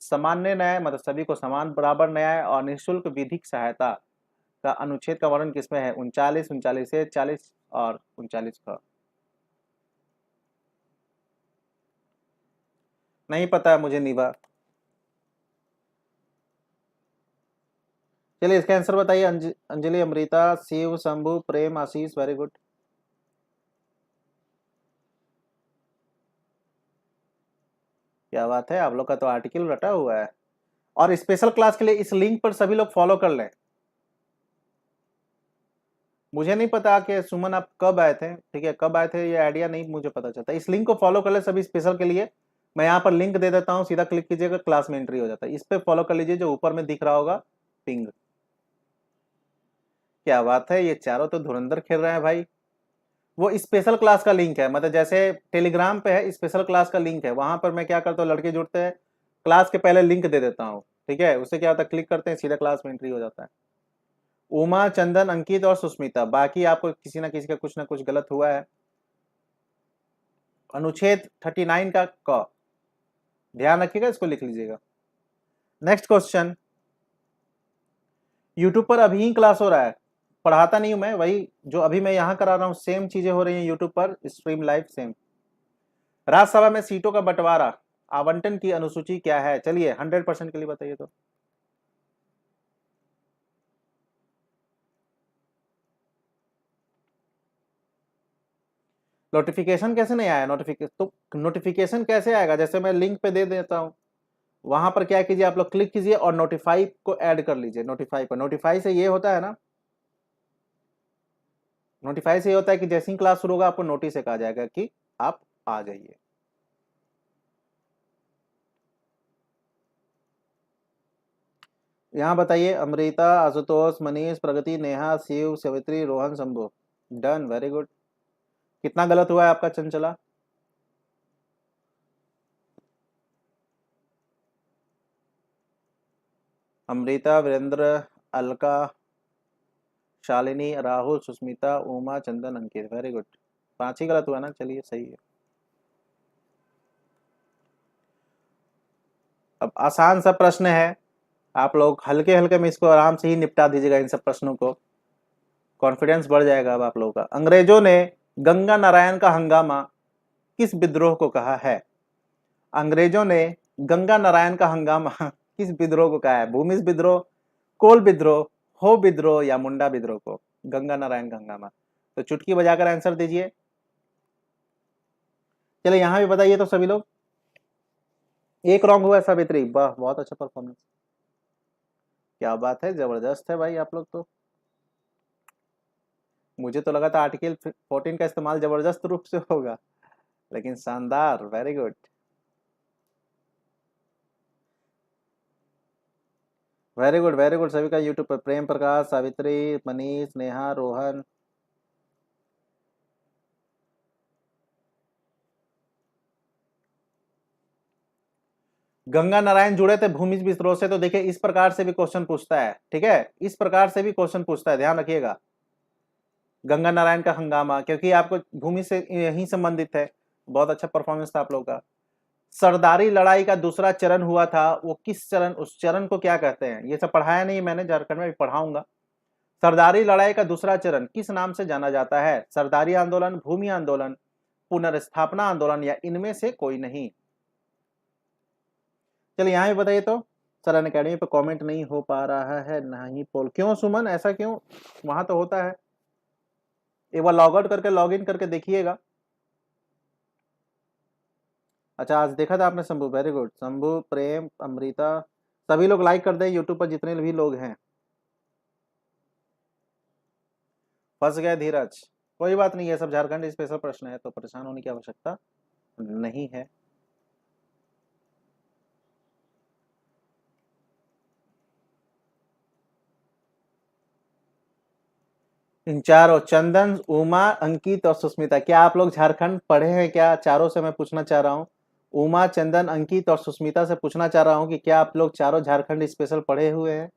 सामान्य न्याय मतलब सभी को समान बराबर न्याय, और निशुल्क विधिक सहायता का अनुच्छेद का वर्णन किसमें है? 39, 39A, 40 और 39 का। नहीं पता है मुझे नीवा। चलिए, इसका आंसर बताइए। अंजलि, अमृता, शिव, शंभू, प्रेम, आशीष, वेरी गुड। क्या बात है, आप लोग का तो आर्टिकल रटा हुआ है। और स्पेशल क्लास के लिए इस लिंक पर सभी लोग फॉलो कर लें। मुझे नहीं पता कि सुमन आप कब आए थे, ठीक है, कब आए थे ये आइडिया नहीं मुझे पता चलता। इस लिंक को फॉलो कर ले सभी स्पेशल के लिए। मैं यहाँ पर लिंक दे देता हूँ, सीधा क्लिक कीजिएगा, क्लास में एंट्री हो जाता है। इस पे फॉलो कर लीजिए, जो ऊपर में दिख रहा होगा पिंग। क्या बात है, ये चारों तो धुरंधर खेल रहे हैं भाई। वो स्पेशल क्लास का लिंक है, मतलब जैसे टेलीग्राम पे है स्पेशल क्लास का लिंक है, वहां पर मैं क्या करता हूँ, लड़के जुड़ते हैं, क्लास के पहले लिंक दे देता हूँ, ठीक है। उससे क्या होता है, क्लिक करते हैं, सीधा क्लास में एंट्री हो जाता है। उमा, चंदन, अंकित और सुष्मिता, बाकी आपको किसी ना किसी का कुछ ना कुछ गलत हुआ है। अनुच्छेद 39 का क, ध्यान रखिएगा, इसको लिख लीजिएगा। Next question. यूट्यूब पर अभी ही क्लास हो रहा है, पढ़ाता नहीं हूं मैं, वही जो अभी मैं यहां करा रहा हूं, सेम चीजें हो रही हैं यूट्यूब पर, स्ट्रीम लाइव सेम। राज्यसभा में सीटों का बंटवारा, आवंटन की अनुसूची क्या है? चलिए 100% के लिए बताइए तो। नोटिफिकेशन कैसे नहीं आया? नोटिफिकेशन कैसे आएगा? जैसे मैं लिंक पे दे देता हूं, वहां पर क्या कीजिए, आप लोग क्लिक कीजिए और नोटिफाई को ऐड कर लीजिए। नोटिफाई पर, नोटिफाई से ये होता है ना, नोटिफाई से ये होता है कि जैसे ही क्लास शुरू होगा आपको नोटिस एक आ जाएगा कि आप आ जाइए। यहाँ बताइए। Amrita, Ashutosh, Manish, Pragati, Neha, Shiv, Savitri, Rohan, Shambhu. Done, very good. कितना गलत हुआ है आपका चंचला? Amrita, Virendra, Alka, Shalini, Rahul, Sushmita, Uma, Chandan, Ankit, very good. 5 ही गलत हुआ ना, चलिए सही है। अब आसान सा प्रश्न है, आप लोग हल्के हल्के में इसको आराम से ही निपटा दीजिएगा, इन सब प्रश्नों को। कॉन्फिडेंस बढ़ जाएगा अब आप लोगों का। अंग्रेजों ने गंगा नारायण का हंगामा किस विद्रोह को कहा है? अंग्रेजों ने गंगा नारायण का हंगामा किस विद्रोह को कहा है? भूमिज विद्रोह, कोल विद्रोह, हो विद्रोह या मुंडा विद्रोह को? गंगा नारायण का हंगामा। तो चुटकी बजाकर आंसर दीजिए। चलिए यहां भी बताइए तो सभी लोग। एक रॉन्ग हुआ है सावित्री, वाह बहुत अच्छा परफॉर्मेंस। क्या बात है, जबरदस्त है भाई आप लोग तो। मुझे तो लगा था आर्टिकल 14 का इस्तेमाल जबरदस्त रूप से होगा, लेकिन शानदार, very good. Very good very good, सभी का यूट्यूब पर। प्रेम प्रकाश, सावित्री, मनीष, नेहा, रोहन। गंगा नारायण जुड़े थे भूमिज विद्रोह से, तो देखिए इस प्रकार से भी क्वेश्चन पूछता है, ठीक है, इस प्रकार से भी क्वेश्चन पूछता है, ध्यान रखिएगा। गंगा नारायण का हंगामा, क्योंकि आपको भूमि से यही संबंधित है। बहुत अच्छा परफॉर्मेंस था आप लोगों का। सरदारी लड़ाई का दूसरा चरण हुआ था, वो किस चरण, उस चरण को क्या कहते हैं? ये सब पढ़ाया नहीं मैंने, झारखंड में भी पढ़ाऊंगा। सरदारी लड़ाई का दूसरा चरण किस नाम से जाना जाता है? सरदारी आंदोलन, भूमि आंदोलन, पुनर्स्थापना आंदोलन, या इनमें से कोई नहीं? चलिए यहाँ भी बताइए तो। सर अनअकैडमी पे कमेंट नहीं हो पा रहा है, ना ही पोल। क्यों सुमन, ऐसा क्यों? वहां तो होता है, एक बार लॉग आउट करके लॉग इन करके देखिएगा। अच्छा आज देखा था आपने शंभू, वेरी गुड। शंभू, प्रेम, अमृता, सभी लोग लाइक कर दें यूट्यूब पर जितने भी लोग हैं। फंस गए धीरज, कोई बात नहीं है, सब झारखंड स्पेशल प्रश्न है, तो परेशान होने की आवश्यकता नहीं है। इन चारों, चंदन, उमा, अंकित और सुष्मिता, क्या आप लोग झारखंड पढ़े हैं क्या? चारों से मैं पूछना चाह रहा हूँ, उमा, चंदन, अंकित और सुष्मिता से पूछना चाह रहा हूँ कि क्या आप लोग चारों झारखंड स्पेशल पढ़े हुए हैं?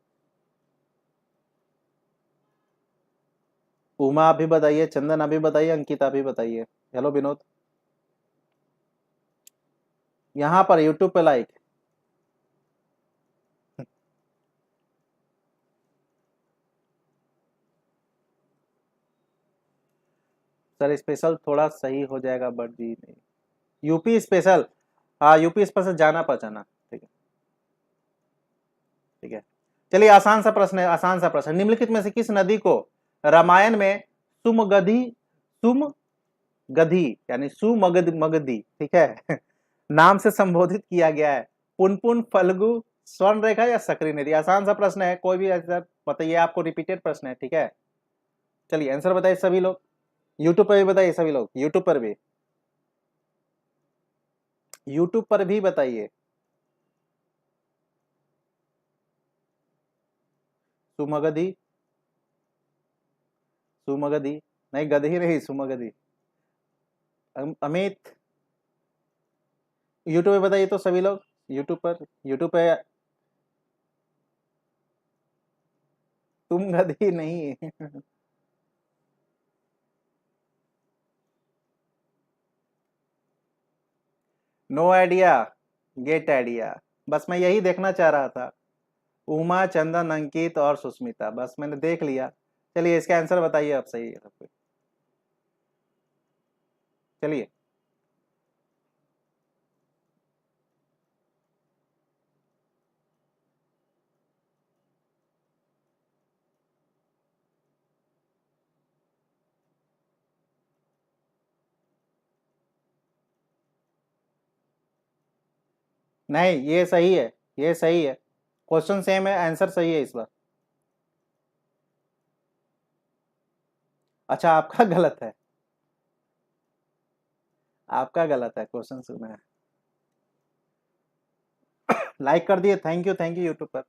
उमा आप भी बताइए, चंदन आप भी बताइए, अंकित आप भी बताइए। हेलो विनोद, यहाँ पर यूट्यूब पे लाइक। सर स्पेशल थोड़ा सही हो जाएगा बट जी नहीं। यूपी स्पेशल, हाँ यूपी स्पेशल जाना पहचाना, ठीक है ठीक है। चलिए आसान सा प्रश्न है, आसान सा प्रश्न। निम्नलिखित में से किस नदी को रामायण में सुमगधी, सुमगधी यानी सुमगधी, ठीक है नाम से संबोधित किया गया है? पुनपुन, फल्गु, स्वर्ण रेखा या सकरी नदी? आसान सा प्रश्न है, कोई भी आंसर बताइए, आपको रिपीटेड प्रश्न है, ठीक है। चलिए आंसर बताइए सभी लोग, यूट्यूब पर भी बताइए सभी लोग, यूट्यूब पर भी, यूट्यूब पर भी बताइए। सुमगधी, सुमगधी, नहीं गधी नहीं, सुमगधी। अमित, यूट्यूब पे बताइए तो सभी लोग, यूट्यूब पर, यूट्यूब पे। तुम गधी नहीं नो आइडिया, गेट आइडिया, बस मैं यही देखना चाह रहा था। उमा, चंदन, अंकित और सुष्मिता, बस मैंने देख लिया। चलिए इसका आंसर बताइए आप, सही है सब कुछ। चलिए नहीं, ये सही है, ये सही है, क्वेश्चन सेम है, आंसर सही है इस बार। अच्छा आपका गलत है, आपका गलत है, क्वेश्चन सुना है। लाइक कर दिए, थैंक यू यूट्यूब पर।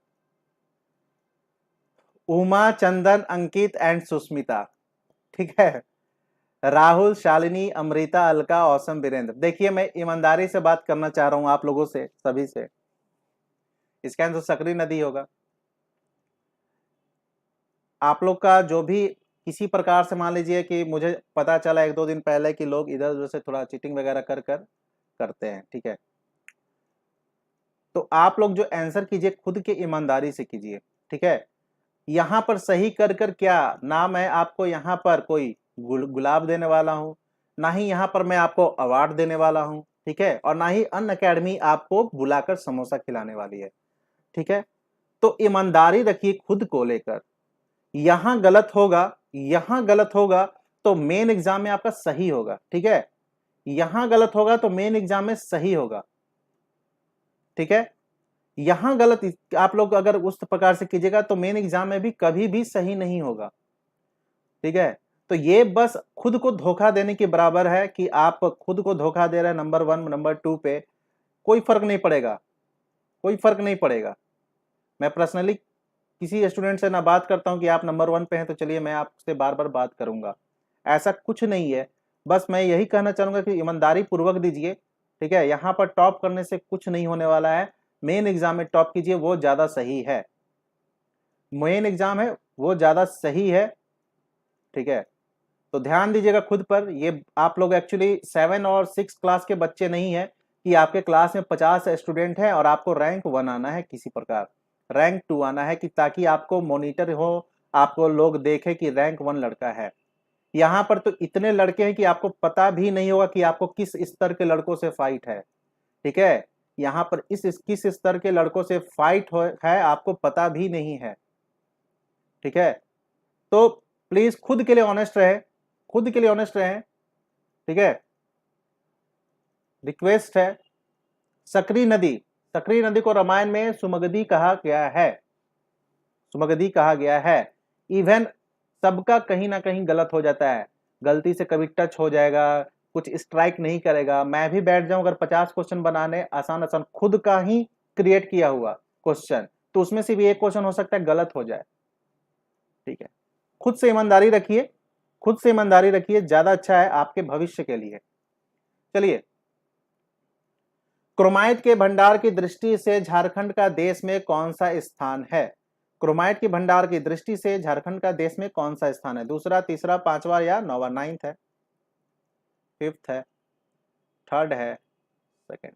उमा, चंदन, अंकित एंड सुष्मिता, ठीक है। राहुल, शालिनी, अमृता, अलका, औसम, वीरेंद्र। देखिए मैं ईमानदारी से बात करना चाह रहा हूं आप लोगों से, सभी से। इसका आंसर सकरी नदी होगा। आप लोग का जो भी किसी प्रकार से, मान लीजिए कि मुझे पता चला एक दो दिन पहले कि लोग इधर उधर से थोड़ा चीटिंग वगैरह कर कर करते हैं, ठीक है, तो आप लोग जो आंसर कीजिए खुद के ईमानदारी से कीजिए, ठीक है। यहां पर सही कर कर क्या, ना मैं आपको यहां पर कोई गुलाब देने वाला हूं, ना ही यहां पर मैं आपको अवार्ड देने वाला हूं, ठीक है, और ना ही अन अकेडमी आपको बुलाकर समोसा खिलाने वाली है, ठीक है। तो ईमानदारी रखिए खुद को लेकर। यहां गलत होगा, यहां गलत होगा तो मेन एग्जाम में आपका सही होगा, ठीक है। यहां गलत होगा तो मेन एग्जाम में सही होगा, ठीक है। यहां गलत आप लोग अगर उस प्रकार से कीजिएगा तो मेन एग्जाम में भी कभी भी सही नहीं होगा, ठीक है। तो ये बस खुद को धोखा देने के बराबर है कि आप खुद को धोखा दे रहे हैं नंबर 1 नंबर 2 पे। कोई फर्क नहीं पड़ेगा, कोई फर्क नहीं पड़ेगा। मैं पर्सनली किसी स्टूडेंट से ना बात करता हूं कि आप नंबर 1 पे हैं तो चलिए मैं आपसे बार बार बात करूंगा, ऐसा कुछ नहीं है। बस मैं यही कहना चाहूंगा कि ईमानदारी पूर्वक दीजिए, ठीक है। यहाँ पर टॉप करने से कुछ नहीं होने वाला है, मेन एग्जाम में टॉप कीजिए, वो ज्यादा सही है। मेन एग्जाम है वो ज्यादा सही है, ठीक है। तो ध्यान दीजिएगा खुद पर। ये आप लोग एक्चुअली 7 और 6 क्लास के बच्चे नहीं है कि आपके क्लास में 50 स्टूडेंट हैं और आपको रैंक 1 आना है, किसी प्रकार रैंक 2 आना है, कि ताकि आपको मॉनिटर हो, आपको लोग देखे कि रैंक 1 लड़का है। यहाँ पर तो इतने लड़के हैं कि आपको पता भी नहीं होगा कि आपको किस स्तर के लड़कों से फाइट है, ठीक है। यहाँ पर किस स्तर के लड़कों से फाइट है आपको पता भी नहीं है, ठीक है। तो प्लीज खुद के लिए ऑनेस्ट रहे, खुद के लिए ऑनेस्ट रहे, ठीक है। रिक्वेस्ट है। सकरी नदी, सकरी नदी को रामायण में सुमगधी कहा गया है, सुमगधी कहा गया है। इवन सबका कहीं ना कहीं गलत हो जाता है, गलती से कभी टच हो जाएगा, कुछ स्ट्राइक नहीं करेगा। मैं भी बैठ जाऊं अगर 50 क्वेश्चन बनाने, आसान आसान खुद का ही क्रिएट किया हुआ क्वेश्चन, तो उसमें से भी एक क्वेश्चन हो सकता है गलत हो जाए, ठीक है। खुद से ईमानदारी रखिए, खुद से ईमानदारी रखिए, ज्यादा अच्छा है आपके भविष्य के लिए। चलिए, क्रोमाइट के भंडार की दृष्टि से झारखंड का देश में कौन सा स्थान है? क्रोमाइट के भंडार की दृष्टि से झारखंड का देश में कौन सा स्थान है? दूसरा, तीसरा, पांचवा या नौवा? 9th है, 5th है, 3rd है, 2nd?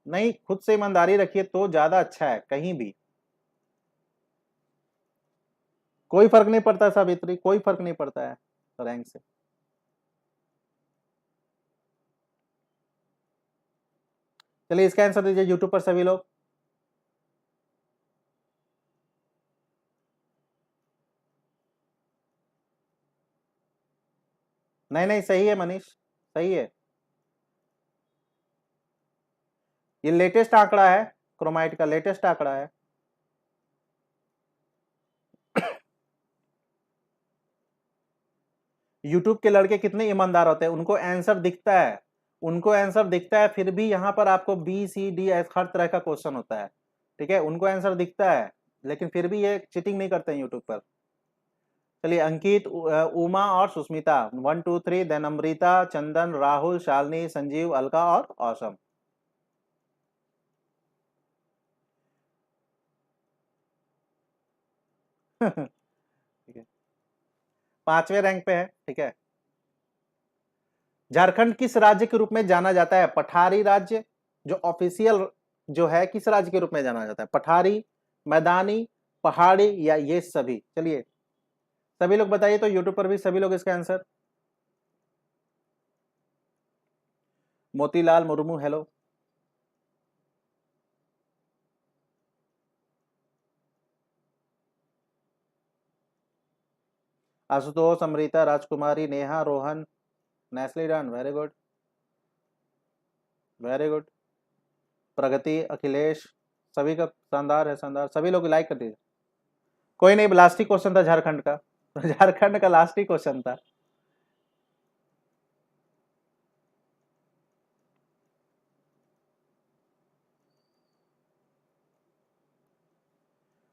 नहीं, खुद से ईमानदारी रखिए तो ज्यादा अच्छा है। कहीं भी कोई फर्क नहीं पड़ता सावित्री, कोई फर्क नहीं पड़ता है रैंक से। चलिए इसका आंसर दीजिए यूट्यूब पर सभी लोग। नहीं नहीं, सही है मनीष, सही है। ये लेटेस्ट आंकड़ा है, क्रोमाइट का लेटेस्ट आंकड़ा है। यूट्यूब के लड़के कितने ईमानदार होते हैं, उनको आंसर दिखता है, उनको आंसर दिखता है, फिर भी यहाँ पर आपको बी सी डी हर तरह का क्वेश्चन होता है, ठीक है। उनको आंसर दिखता है लेकिन फिर भी ये चीटिंग नहीं करते हैं यूट्यूब पर। चलिए, अंकित, उमा और सुष्मिता, 1 2 3, देन अमृता, चंदन, राहुल, शालिनी, संजीव, अलका और औसम। ठीक है, 5वें रैंक पे है, ठीक है। झारखंड किस राज्य के रूप में जाना जाता है? पठारी राज्य जो ऑफिशियल जो है, किस राज्य के रूप में जाना जाता है? पठारी, मैदानी, पहाड़ी या ये सभी? चलिए सभी लोग बताइए तो यूट्यूब पर भी सभी लोग इसका आंसर। मोतीलाल मुर्मू, हेलो। आशुतोष, अमृता, राजकुमारी, नेहा, रोहन, नेस्ली done, very good, very good. Pragati, Akhilesh, सभी का शानदार है, शानदार। सभी लोग लाइक कर दीजिए। कोई नहीं, लास्ट ही क्वेश्चन था झारखंड का। झारखंड का लास्ट ही क्वेश्चन था।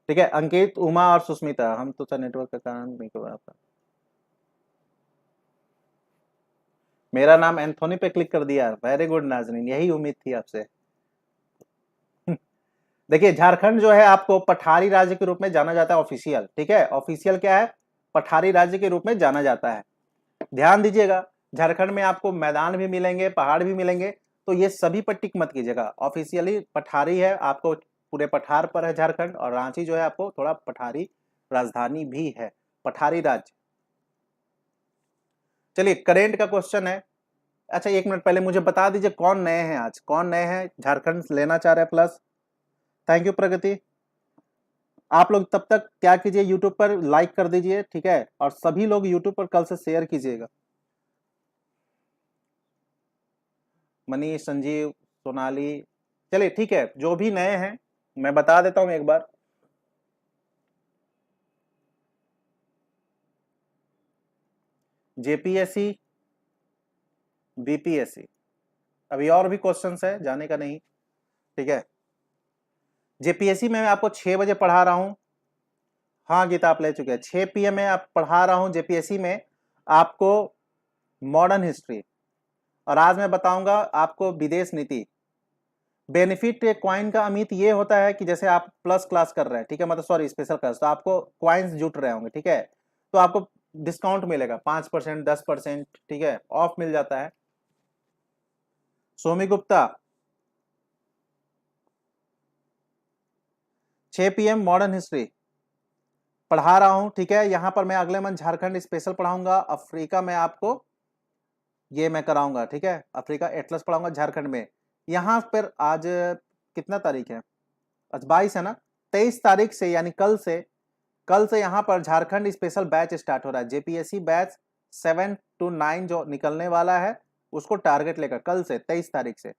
ठीक है, अंकित, उमा और सुष्मिता, हम तो सर नेटवर्क के कारण नहीं कर रहा। मेरा नाम एंथोनी पे क्लिक कर दिया, वेरी गुड नाजरीन, यही उम्मीद थी आपसे। देखिए, झारखंड जो है आपको पठारी राज्य के रूप में जाना जाता है, ऑफिशियल, ठीक है। ऑफिशियल क्या है? पठारी राज्य के रूप में जाना जाता है। ध्यान दीजिएगा, झारखंड में आपको मैदान भी मिलेंगे, पहाड़ भी मिलेंगे, तो ये सभी पर टिक मत कीजिएगा। ऑफिशियली पठारी है, आपको पूरे पठार पर है झारखंड, और रांची जो है आपको थोड़ा पठारी राजधानी भी है, पठारी राज्य। चलिए, करेंट का क्वेश्चन है। अच्छा, 1 मिनट पहले मुझे बता दीजिए कौन नए हैं आज, कौन नए हैं झारखंड लेना चाह रहे हैं प्लस? थैंक यू प्रगति। आप लोग तब तक क्या कीजिए, यूट्यूब पर लाइक कर दीजिए, ठीक है। और सभी लोग यूट्यूब पर कल से शेयर कीजिएगा। मनीष, संजीव, सोनाली, चलिए ठीक है। जो भी नए हैं मैं बता देता हूं एक बार। JPSC, BPSC. अभी और भी क्वेश्चंस है, जाने का नहीं, ठीक है। जेपीएससी में मैं आपको 6 बजे पढ़ा रहा हूं। हाँ गीता, आप ले चुके हैं। 6 PM में आप पढ़ा रहा हूं जेपीएससी में आपको मॉडर्न हिस्ट्री, और आज मैं बताऊंगा आपको विदेश नीति। बेनिफिट क्वाइन का अमित ये होता है कि जैसे आप प्लस क्लास कर रहे हैं, ठीक है, मतलब सॉरी स्पेशल क्लास, तो आपको क्वाइंस जुट रहे होंगे, ठीक है, तो आपको डिस्काउंट मिलेगा 5%, 10%, ठीक है, ऑफ मिल जाता है। Somi Gupta, 6 PM modern history पढ़ा रहा हूं, ठीक है। यहां पर मैं अगले मंथ झारखंड स्पेशल पढ़ाऊंगा, अफ्रीका में आपको ये मैं कराऊंगा, ठीक है, अफ्रीका एटलस पढ़ाऊंगा झारखंड में। यहां पर आज कितना तारीख है, आज 22 है ना, 23 तारीख से यानी कल से यहां पर झारखंड स्पेशल बैच स्टार्ट हो रहा है। जेपीएससी बैच 7 to 9 जो निकलने वाला है, उसको टारगेट लेकर कल से 23 तारीख से,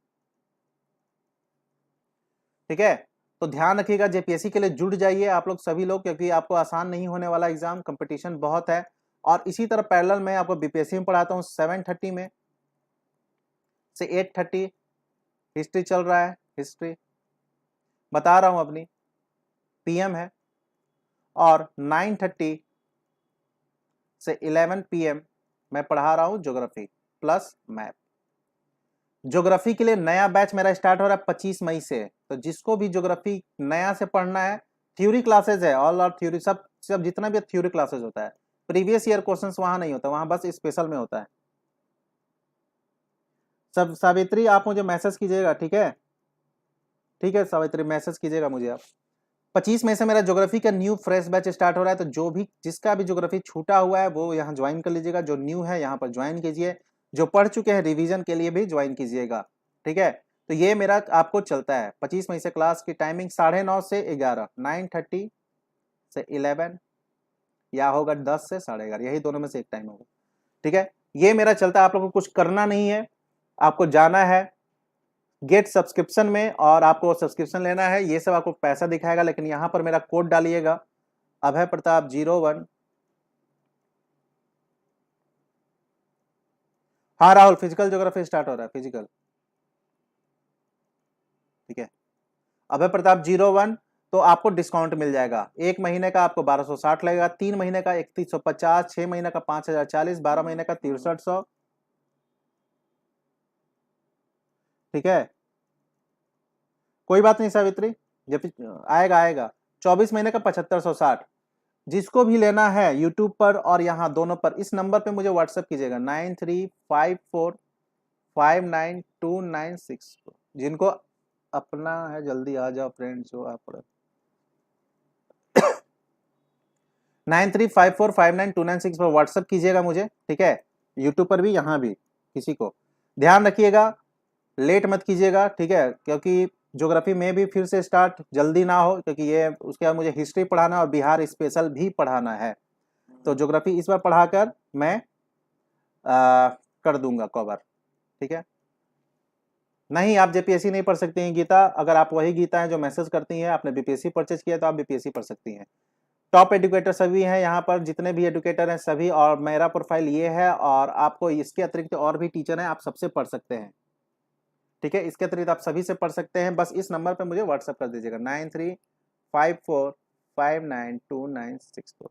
ठीक है। तो ध्यान रखिएगा, जेपीएससी के लिए जुड़ जाइए आप लोग सभी लोग, क्योंकि आपको आसान नहीं होने वाला एग्जाम, कंपटीशन बहुत है। और इसी तरह पैरेलल में आपको बीपीएससी में पढ़ाता हूँ 7:30 में से 8:30। हिस्ट्री चल रहा है, हिस्ट्री बता रहा हूं अपनी, PM है। और 9:30 से 11 PM मैं पढ़ा रहा हूं ज्योग्राफी प्लस मैथ। ज्योग्राफी के लिए नया बैच मेरा स्टार्ट हो रहा है 25 मई से। तो जिसको भी ज्योग्राफी नया से पढ़ना है, थ्योरी क्लासेज है, ऑल आर थ्योरी, सब सब जितना भी थ्योरी क्लासेज होता है। प्रीवियस ईयर क्वेश्चंस वहां नहीं होता, वहां बस स्पेशल में होता है। सब सावित्री आप मुझे मैसेज कीजिएगा, ठीक है, ठीक है सावित्री, मैसेज कीजिएगा मुझे आप। 25 मई से मेरा ज्योग्राफी का न्यू फ्रेश बैच स्टार्ट हो रहा है। तो जो भी जिसका भी ज्योग्राफी छूटा हुआ है वो यहाँ ज्वाइन कर लीजिएगा, जो न्यू है यहाँ पर ज्वाइन कीजिए, जो पढ़ चुके हैं रिवीजन के लिए भी ज्वाइन कीजिएगा, ठीक है। तो ये मेरा आपको चलता है 25 मई से। क्लास की टाइमिंग 9:30 से 11, 9:30 से 11, या होगा 10 से 11:30, यही दोनों में से एक टाइम होगा, ठीक है। ये मेरा चलता है, आप लोग को कुछ करना नहीं है, आपको जाना है गेट सब्सक्रिप्शन में, और आपको सब्सक्रिप्शन लेना है, ये सब आपको पैसा दिखाएगा, लेकिन यहां पर मेरा कोड डालिएगा, अभय प्रताप 01। हाँ राहुल, फिजिकल ज्योग्राफी स्टार्ट हो रहा है, फिजिकल, ठीक है, अभय प्रताप 01। तो आपको डिस्काउंट मिल जाएगा, एक महीने का आपको 1260 लगेगा, 3 महीने का 3150, 6 महीने का 5040, 12 महीने का 6300, ठीक है। कोई बात नहीं सावित्री, जब आएगा आएगा। 24 महीने का 7560। जिसको भी लेना है यूट्यूब पर और यहाँ दोनों पर, इस नंबर पे मुझे व्हाट्सएप कीजिएगा 9354592964। जिनको अपना है जल्दी आ जाओ फ्रेंड्स, जो आप 9354592964 पर व्हाट्सएप कीजिएगा मुझे, ठीक है। यूट्यूब पर भी, यहाँ भी, किसी को ध्यान रखिएगा, लेट मत कीजिएगा, ठीक है, क्योंकि ज्योग्राफी में भी फिर से स्टार्ट जल्दी ना हो, क्योंकि ये उसके बाद मुझे हिस्ट्री पढ़ाना और बिहार स्पेशल भी पढ़ाना है। तो ज्योग्राफी इस बार पढ़ाकर मैं कर दूंगा कवर, ठीक है। नहीं, आप जेपीएससी नहीं पढ़ सकती हैं गीता, अगर आप वही गीता है जो मैसेज करती हैं, आपने बीपीएससी परचेज किया तो आप बीपीएससी पढ़ सकती हैं। टॉप एडुकेटर सभी हैं यहाँ पर, जितने भी एडुकेटर हैं सभी, और मेरा प्रोफाइल ये है, और आपको इसके अतिरिक्त और भी टीचर हैं, आप सबसे पढ़ सकते हैं, ठीक है। इसके अतिरिक्त आप सभी से पढ़ सकते हैं, बस इस नंबर पे मुझे व्हाट्सएप कर दीजिएगा 9354592964।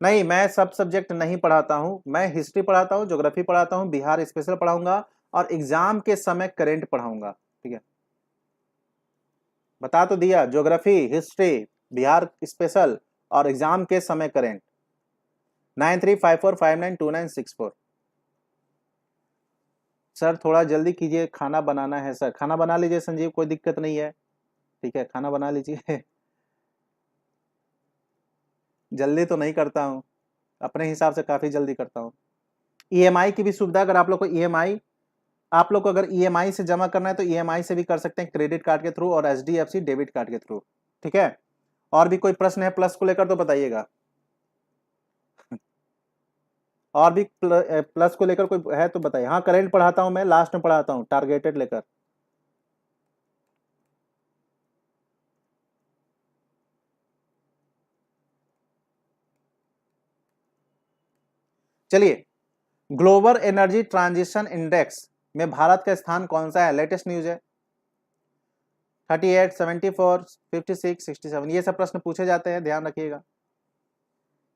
नहीं, मैं सब सब्जेक्ट नहीं पढ़ाता हूँ, मैं हिस्ट्री पढ़ाता हूँ, ज्योग्राफी पढ़ाता हूँ, बिहार स्पेशल पढ़ाऊंगा, और एग्जाम के समय करेंट पढ़ाऊंगा, ठीक है। बता तो दिया, ज्योग्राफी, हिस्ट्री, बिहार स्पेशल, और एग्जाम के समय करेंट। 9354592964। सर थोड़ा जल्दी कीजिए, खाना बनाना है सर। खाना बना लीजिए संजीव, कोई दिक्कत नहीं है, ठीक है, खाना बना लीजिए। जल्दी तो नहीं करता हूँ, अपने हिसाब से काफी जल्दी करता हूँ। ईएमआई की भी सुविधा, अगर आप लोग को ईएमआई, आप लोग को अगर ईएमआई से जमा करना है तो ईएमआई से भी कर सकते हैं, क्रेडिट कार्ड के थ्रू और एचडीएफसी डेबिट कार्ड के थ्रू, ठीक है। और भी कोई प्रश्न है प्लस को लेकर तो बताइएगा। और भी प्लस को लेकर कोई है तो बताइए। हाँ, करेंट पढ़ाता हूं मैं, लास्ट में पढ़ाता हूं, टारगेटेड लेकर। चलिए, ग्लोबल एनर्जी ट्रांजिशन इंडेक्स में भारत का स्थान कौन सा है? लेटेस्ट न्यूज है। 38, 74, 56, 67, ये सब प्रश्न पूछे जाते हैं, ध्यान रखिएगा।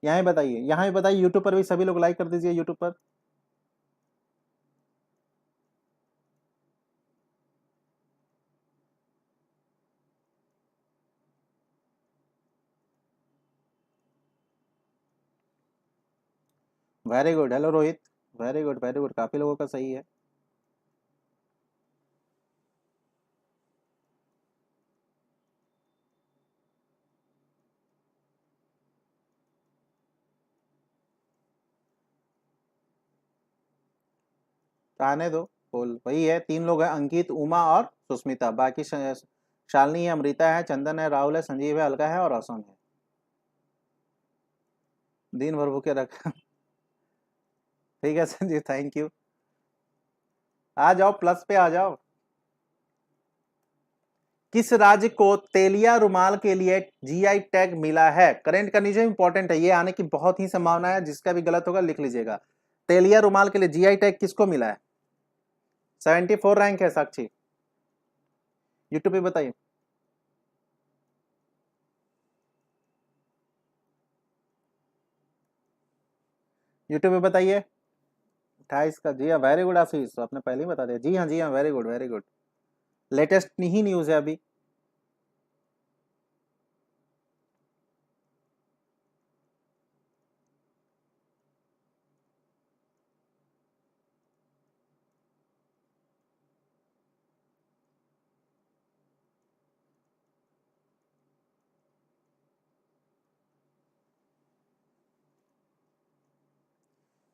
यहाँ ही बताइए, यहाँ ही बताइए, यूट्यूब पर भी सभी लोग लाइक कर दीजिए यूट्यूब पर। Very good, hello Rohit, very good very good, काफी लोगों का सही है। आने दो, बोल वही है, 3 लोग हैं, अंकित, उमा और सुस्मिता, बाकी शालिनी है, अमृता है, चंदन है, राहुल है, संजीव है, अलका है और असम है। दिन भर भूखे रखा। ठीक है संजीव, थैंक यू। आ जाओ, प्लस पे आ जाओ। किस राज्य को तेलिया रुमाल के लिए जीआई टैग मिला है? करंट कंडीशन इंपॉर्टेंट है, ये आने की बहुत ही संभावना है, जिसका भी गलत होगा लिख लीजिएगा। तेलिया रुमाल के लिए जीआई टैग किसको मिला है? 74 रैंक है साक्षी, यूट्यूब पे बताइए। यूट्यूब पे बताइए। 28 का, जी हाँ, वेरी गुड आशीष, तो आपने पहले ही बता दिया। जी हाँ जी हाँ, very good very good, latest ही न्यूज है अभी।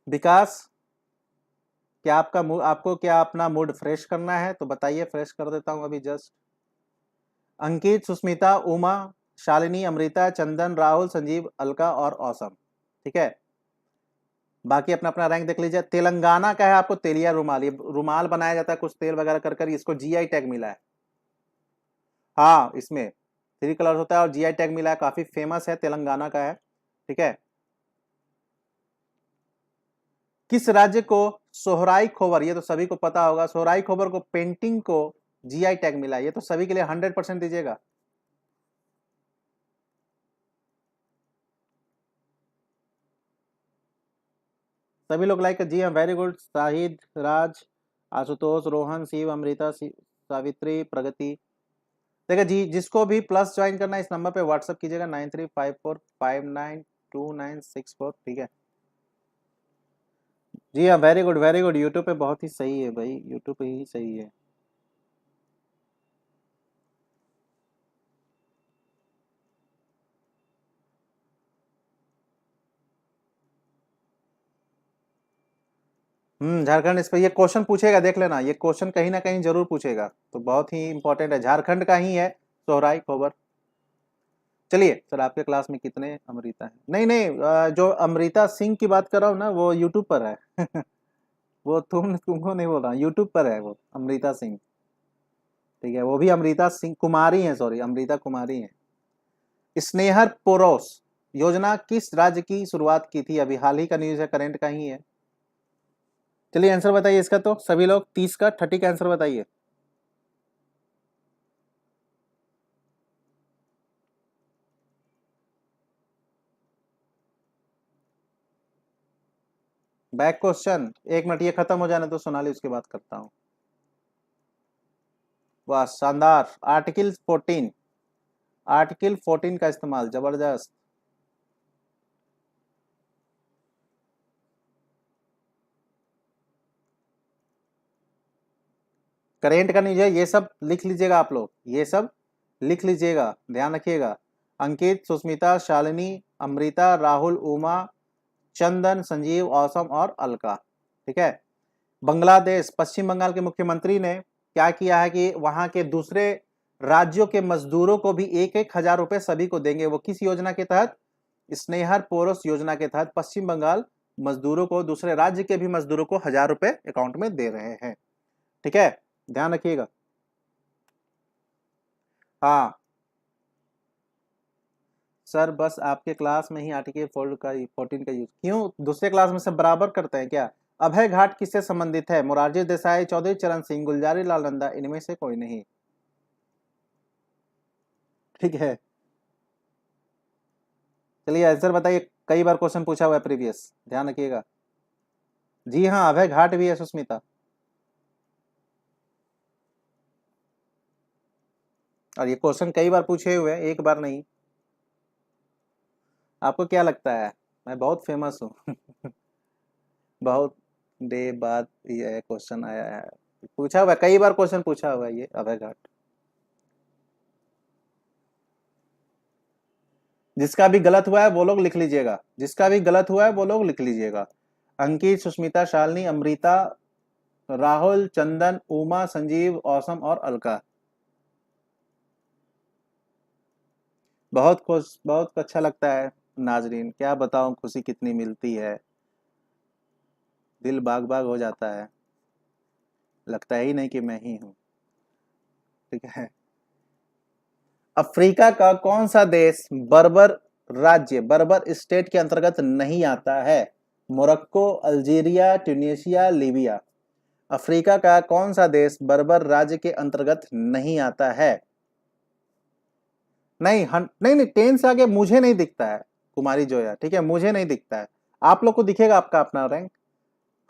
विकास, क्या आपका आपको क्या अपना मूड फ्रेश करना है तो बताइए, फ्रेश कर देता हूं अभी जस्ट। अंकित, सुस्मिता, उमा, शालिनी, अमृता, चंदन, राहुल, संजीव, अलका और औसम, ठीक है। बाकी अपना अपना रैंक देख लीजिए। तेलंगाना का है आपको तेलिया रुमाल, ये रुमाल बनाया जाता है कुछ तेल वगैरह कर इसको जीआई टैग मिला है। हाँ, इसमें 3 कलर होता है और जीआई टैग मिला है, काफी फेमस है, तेलंगाना का है, ठीक है। किस राज्य को सोहराई खोबर, ये तो सभी को पता होगा, सोहराई खोबर को पेंटिंग को जीआई टैग मिला है, ये तो सभी के लिए 100% दीजिएगा। सभी लोग लाइक, जी हाँ, वेरी गुड, शाहिद, राज, आशुतोष, रोहन, शिव, अमृता, सावित्री, प्रगति। देखिए जी, जिसको भी प्लस ज्वाइन करना है इस नंबर पे व्हाट्सअप कीजिएगा, 9354592964, ठीक है। जी हाँ, very good very good, YouTube पे बहुत ही सही है भाई, यूट्यूब पे ही सही है। झारखंड, इस पे ये क्वेश्चन पूछेगा, देख लेना, ये क्वेश्चन कहीं ना कहीं जरूर पूछेगा, तो बहुत ही इंपॉर्टेंट है, झारखंड का ही है सोहराई खबर। चलिए सर, आपके क्लास में कितने अमृता है? नहीं नहीं, जो अमृता सिंह की बात कर रहा हूँ ना, वो यूट्यूब पर है। वो तुमको नहीं बोल रहा, यूट्यूब पर है वो अमृता सिंह, ठीक है, वो भी अमृता सिंह कुमारी है, सॉरी अमृता कुमारी है। स्नेहर पोरोस योजना किस राज्य की शुरुआत की थी? अभी हाल ही का न्यूज है, करंट का ही है। चलिए आंसर बताइए इसका, तो सभी लोग 30 का 30 का आंसर बताइए। बैक क्वेश्चन, 1 मिनट ये खत्म हो जाने तो सोनाली, उसके बाद करता हूँ। वाह शानदार, आर्टिकल 14, आर्टिकल 14 का इस्तेमाल, जबरदस्त। करेंट का न्यूज है, ये सब लिख लीजिएगा आप लोग, ये सब लिख लीजिएगा, ध्यान रखिएगा। अंकित, सुस्मिता, शालिनी, अमृता, राहुल, उमा, चंदन, संजीव, औसम और अलका, ठीक है। बांग्लादेश, पश्चिम बंगाल के मुख्यमंत्री ने क्या किया है कि वहां के दूसरे राज्यों के मजदूरों को भी 1-1 हजार रुपए सभी को देंगे। वो किस योजना के तहत? स्नेहर पोरस योजना के तहत पश्चिम बंगाल मजदूरों को, दूसरे राज्य के भी मजदूरों को 1,000 रुपए अकाउंट में दे रहे हैं, ठीक है, ध्यान रखिएगा। हाँ सर, बस आपके क्लास में ही आर्टिकल 14 का यूज, क्यों दूसरे क्लास में सब बराबर करते हैं क्या? अभय घाट किससे संबंधित है? मोरारजी देसाई, चौधरी चरण सिंह, गुलजारी लाल नंदा, इनमें से कोई नहीं। ठीक है, चलिए आंसर बताइए। कई बार क्वेश्चन पूछा हुआ है प्रीवियस, ध्यान रखिएगा। जी हाँ, अभय घाट भी है सुष्मिता। और ये क्वेश्चन कई बार पूछे हुए हैं, एक बार नहीं। आपको क्या लगता है मैं बहुत फेमस हूँ? बहुत डे बाद ये क्वेश्चन आया है, पूछा हुआ है, कई बार क्वेश्चन पूछा हुआ है ये अभय घाट। जिसका भी गलत हुआ है वो लोग लिख लीजिएगा, जिसका भी गलत हुआ है वो लोग लिख लीजिएगा। अंकित, सुष्मिता, शालिनी, अमृता, राहुल, चंदन, उमा, संजीव, औसम और अलका। बहुत खुश, बहुत अच्छा लगता है नाजरीन, क्या बताऊं खुशी कितनी मिलती है, दिल बाग बाग हो जाता है, लगता ही नहीं कि मैं ही हूँ। ठीक है, अफ्रीका का कौन सा देश बर्बर राज्य, बर्बर स्टेट के अंतर्गत नहीं आता है? Morocco, Algeria, Tunisia, Libya. Africa का कौन सा देश बर्बर राज्य के अंतर्गत नहीं आता है? नहीं नहीं नहीं, 10 से आगे मुझे नहीं दिखता है कुमारी जोया, ठीक है, मुझे नहीं दिखता है। आप लोग को दिखेगा आपका अपना रैंक,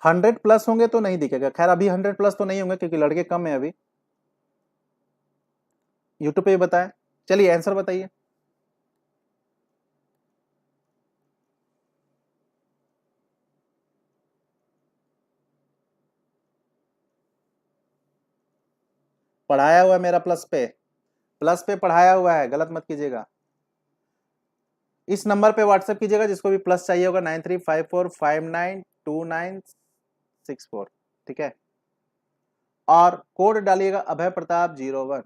100+ होंगे तो नहीं दिखेगा। खैर अभी 100+ तो नहीं होंगे क्योंकि लड़के कम है अभी। यूट्यूब पे भी बताएं। चलिए आंसर बताइए। पढ़ाया हुआ है मेरा प्लस पे, प्लस पे पढ़ाया हुआ है, गलत मत कीजिएगा। इस नंबर पे व्हाट्सएप कीजिएगा जिसको भी प्लस चाहिए होगा, 9354592964। ठीक है, और कोड डालिएगा अभय प्रताप 01।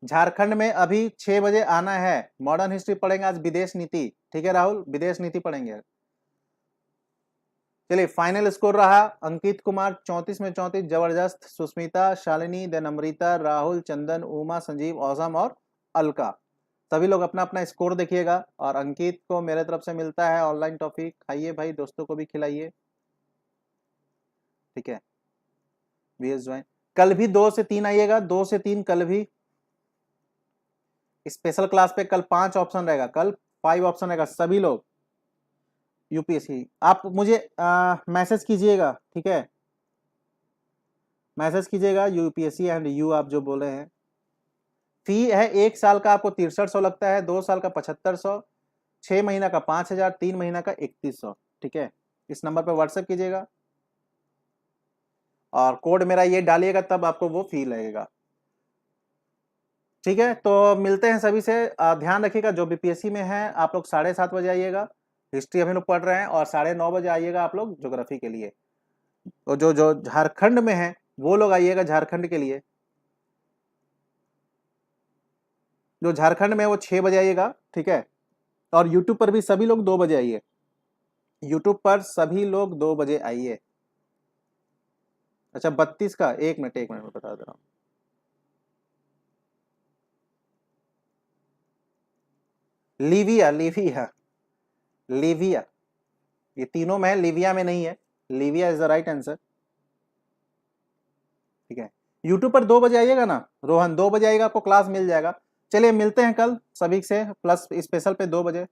झारखंड में अभी 6 बजे आना है, मॉडर्न हिस्ट्री पढ़ेंगे आज, विदेश नीति। ठीक है राहुल, विदेश नीति पढ़ेंगे। चलिए फाइनल स्कोर रहा, अंकित कुमार 34 में 34, जबरदस्त, सुष्मिता, शालिनी, देन अमृता, राहुल, चंदन, उमा, संजीव, औसम और अलका। सभी लोग अपना अपना स्कोर देखिएगा। और अंकित को मेरे तरफ से मिलता है ऑनलाइन टॉफी, खाइए भाई, दोस्तों को भी खिलाइए। ठीक है, वीएस ज्वाइन। कल भी 2 से 3 आइएगा, 2 से 3 कल भी। स्पेशल क्लास पे कल 5 ऑप्शन रहेगा, कल 5 ऑप्शन रहेगा। सभी लोग यूपीएससी, आप मुझे मैसेज कीजिएगा, ठीक है, मैसेज कीजिएगा यूपीएससी एंड यू आप जो बोले हैं। फी है 1 साल का आपको 6300 लगता है, 2 साल का 7500, 6 महीना का 5000, 3 महीना का 3100। ठीक है, इस नंबर पर व्हाट्सएप कीजिएगा और कोड मेरा ये डालिएगा, तब आपको वो फी लगेगा। ठीक है, तो मिलते हैं सभी से। ध्यान रखिएगा जो बीपीएससी में है आप लोग 7:30 बजे आइएगा, हिस्ट्री हम लोग पढ़ रहे हैं, और 9:30 बजे आइएगा आप लोग ज्योग्राफी के लिए। तो जो जो झारखंड में है वो लोग आइएगा झारखंड के लिए, जो झारखंड में है वो 6 बजे आइएगा। ठीक है, और यूट्यूब पर भी सभी लोग 2 बजे आइए, यूट्यूब पर सभी लोग 2 बजे आइए। अच्छा 32 का, एक मिनट में बता दे रहा हूँ। लीविया, लीविया, लीविया, ये तीनों में है, लीविया में नहीं है। Livia is the right answer. ठीक है, यूट्यूब पर 2 बजे आइएगा ना रोहन, 2 बजे आइएगा, आपको क्लास मिल जाएगा। चलिए मिलते हैं कल सभी से प्लस स्पेशल पे 2 बजे।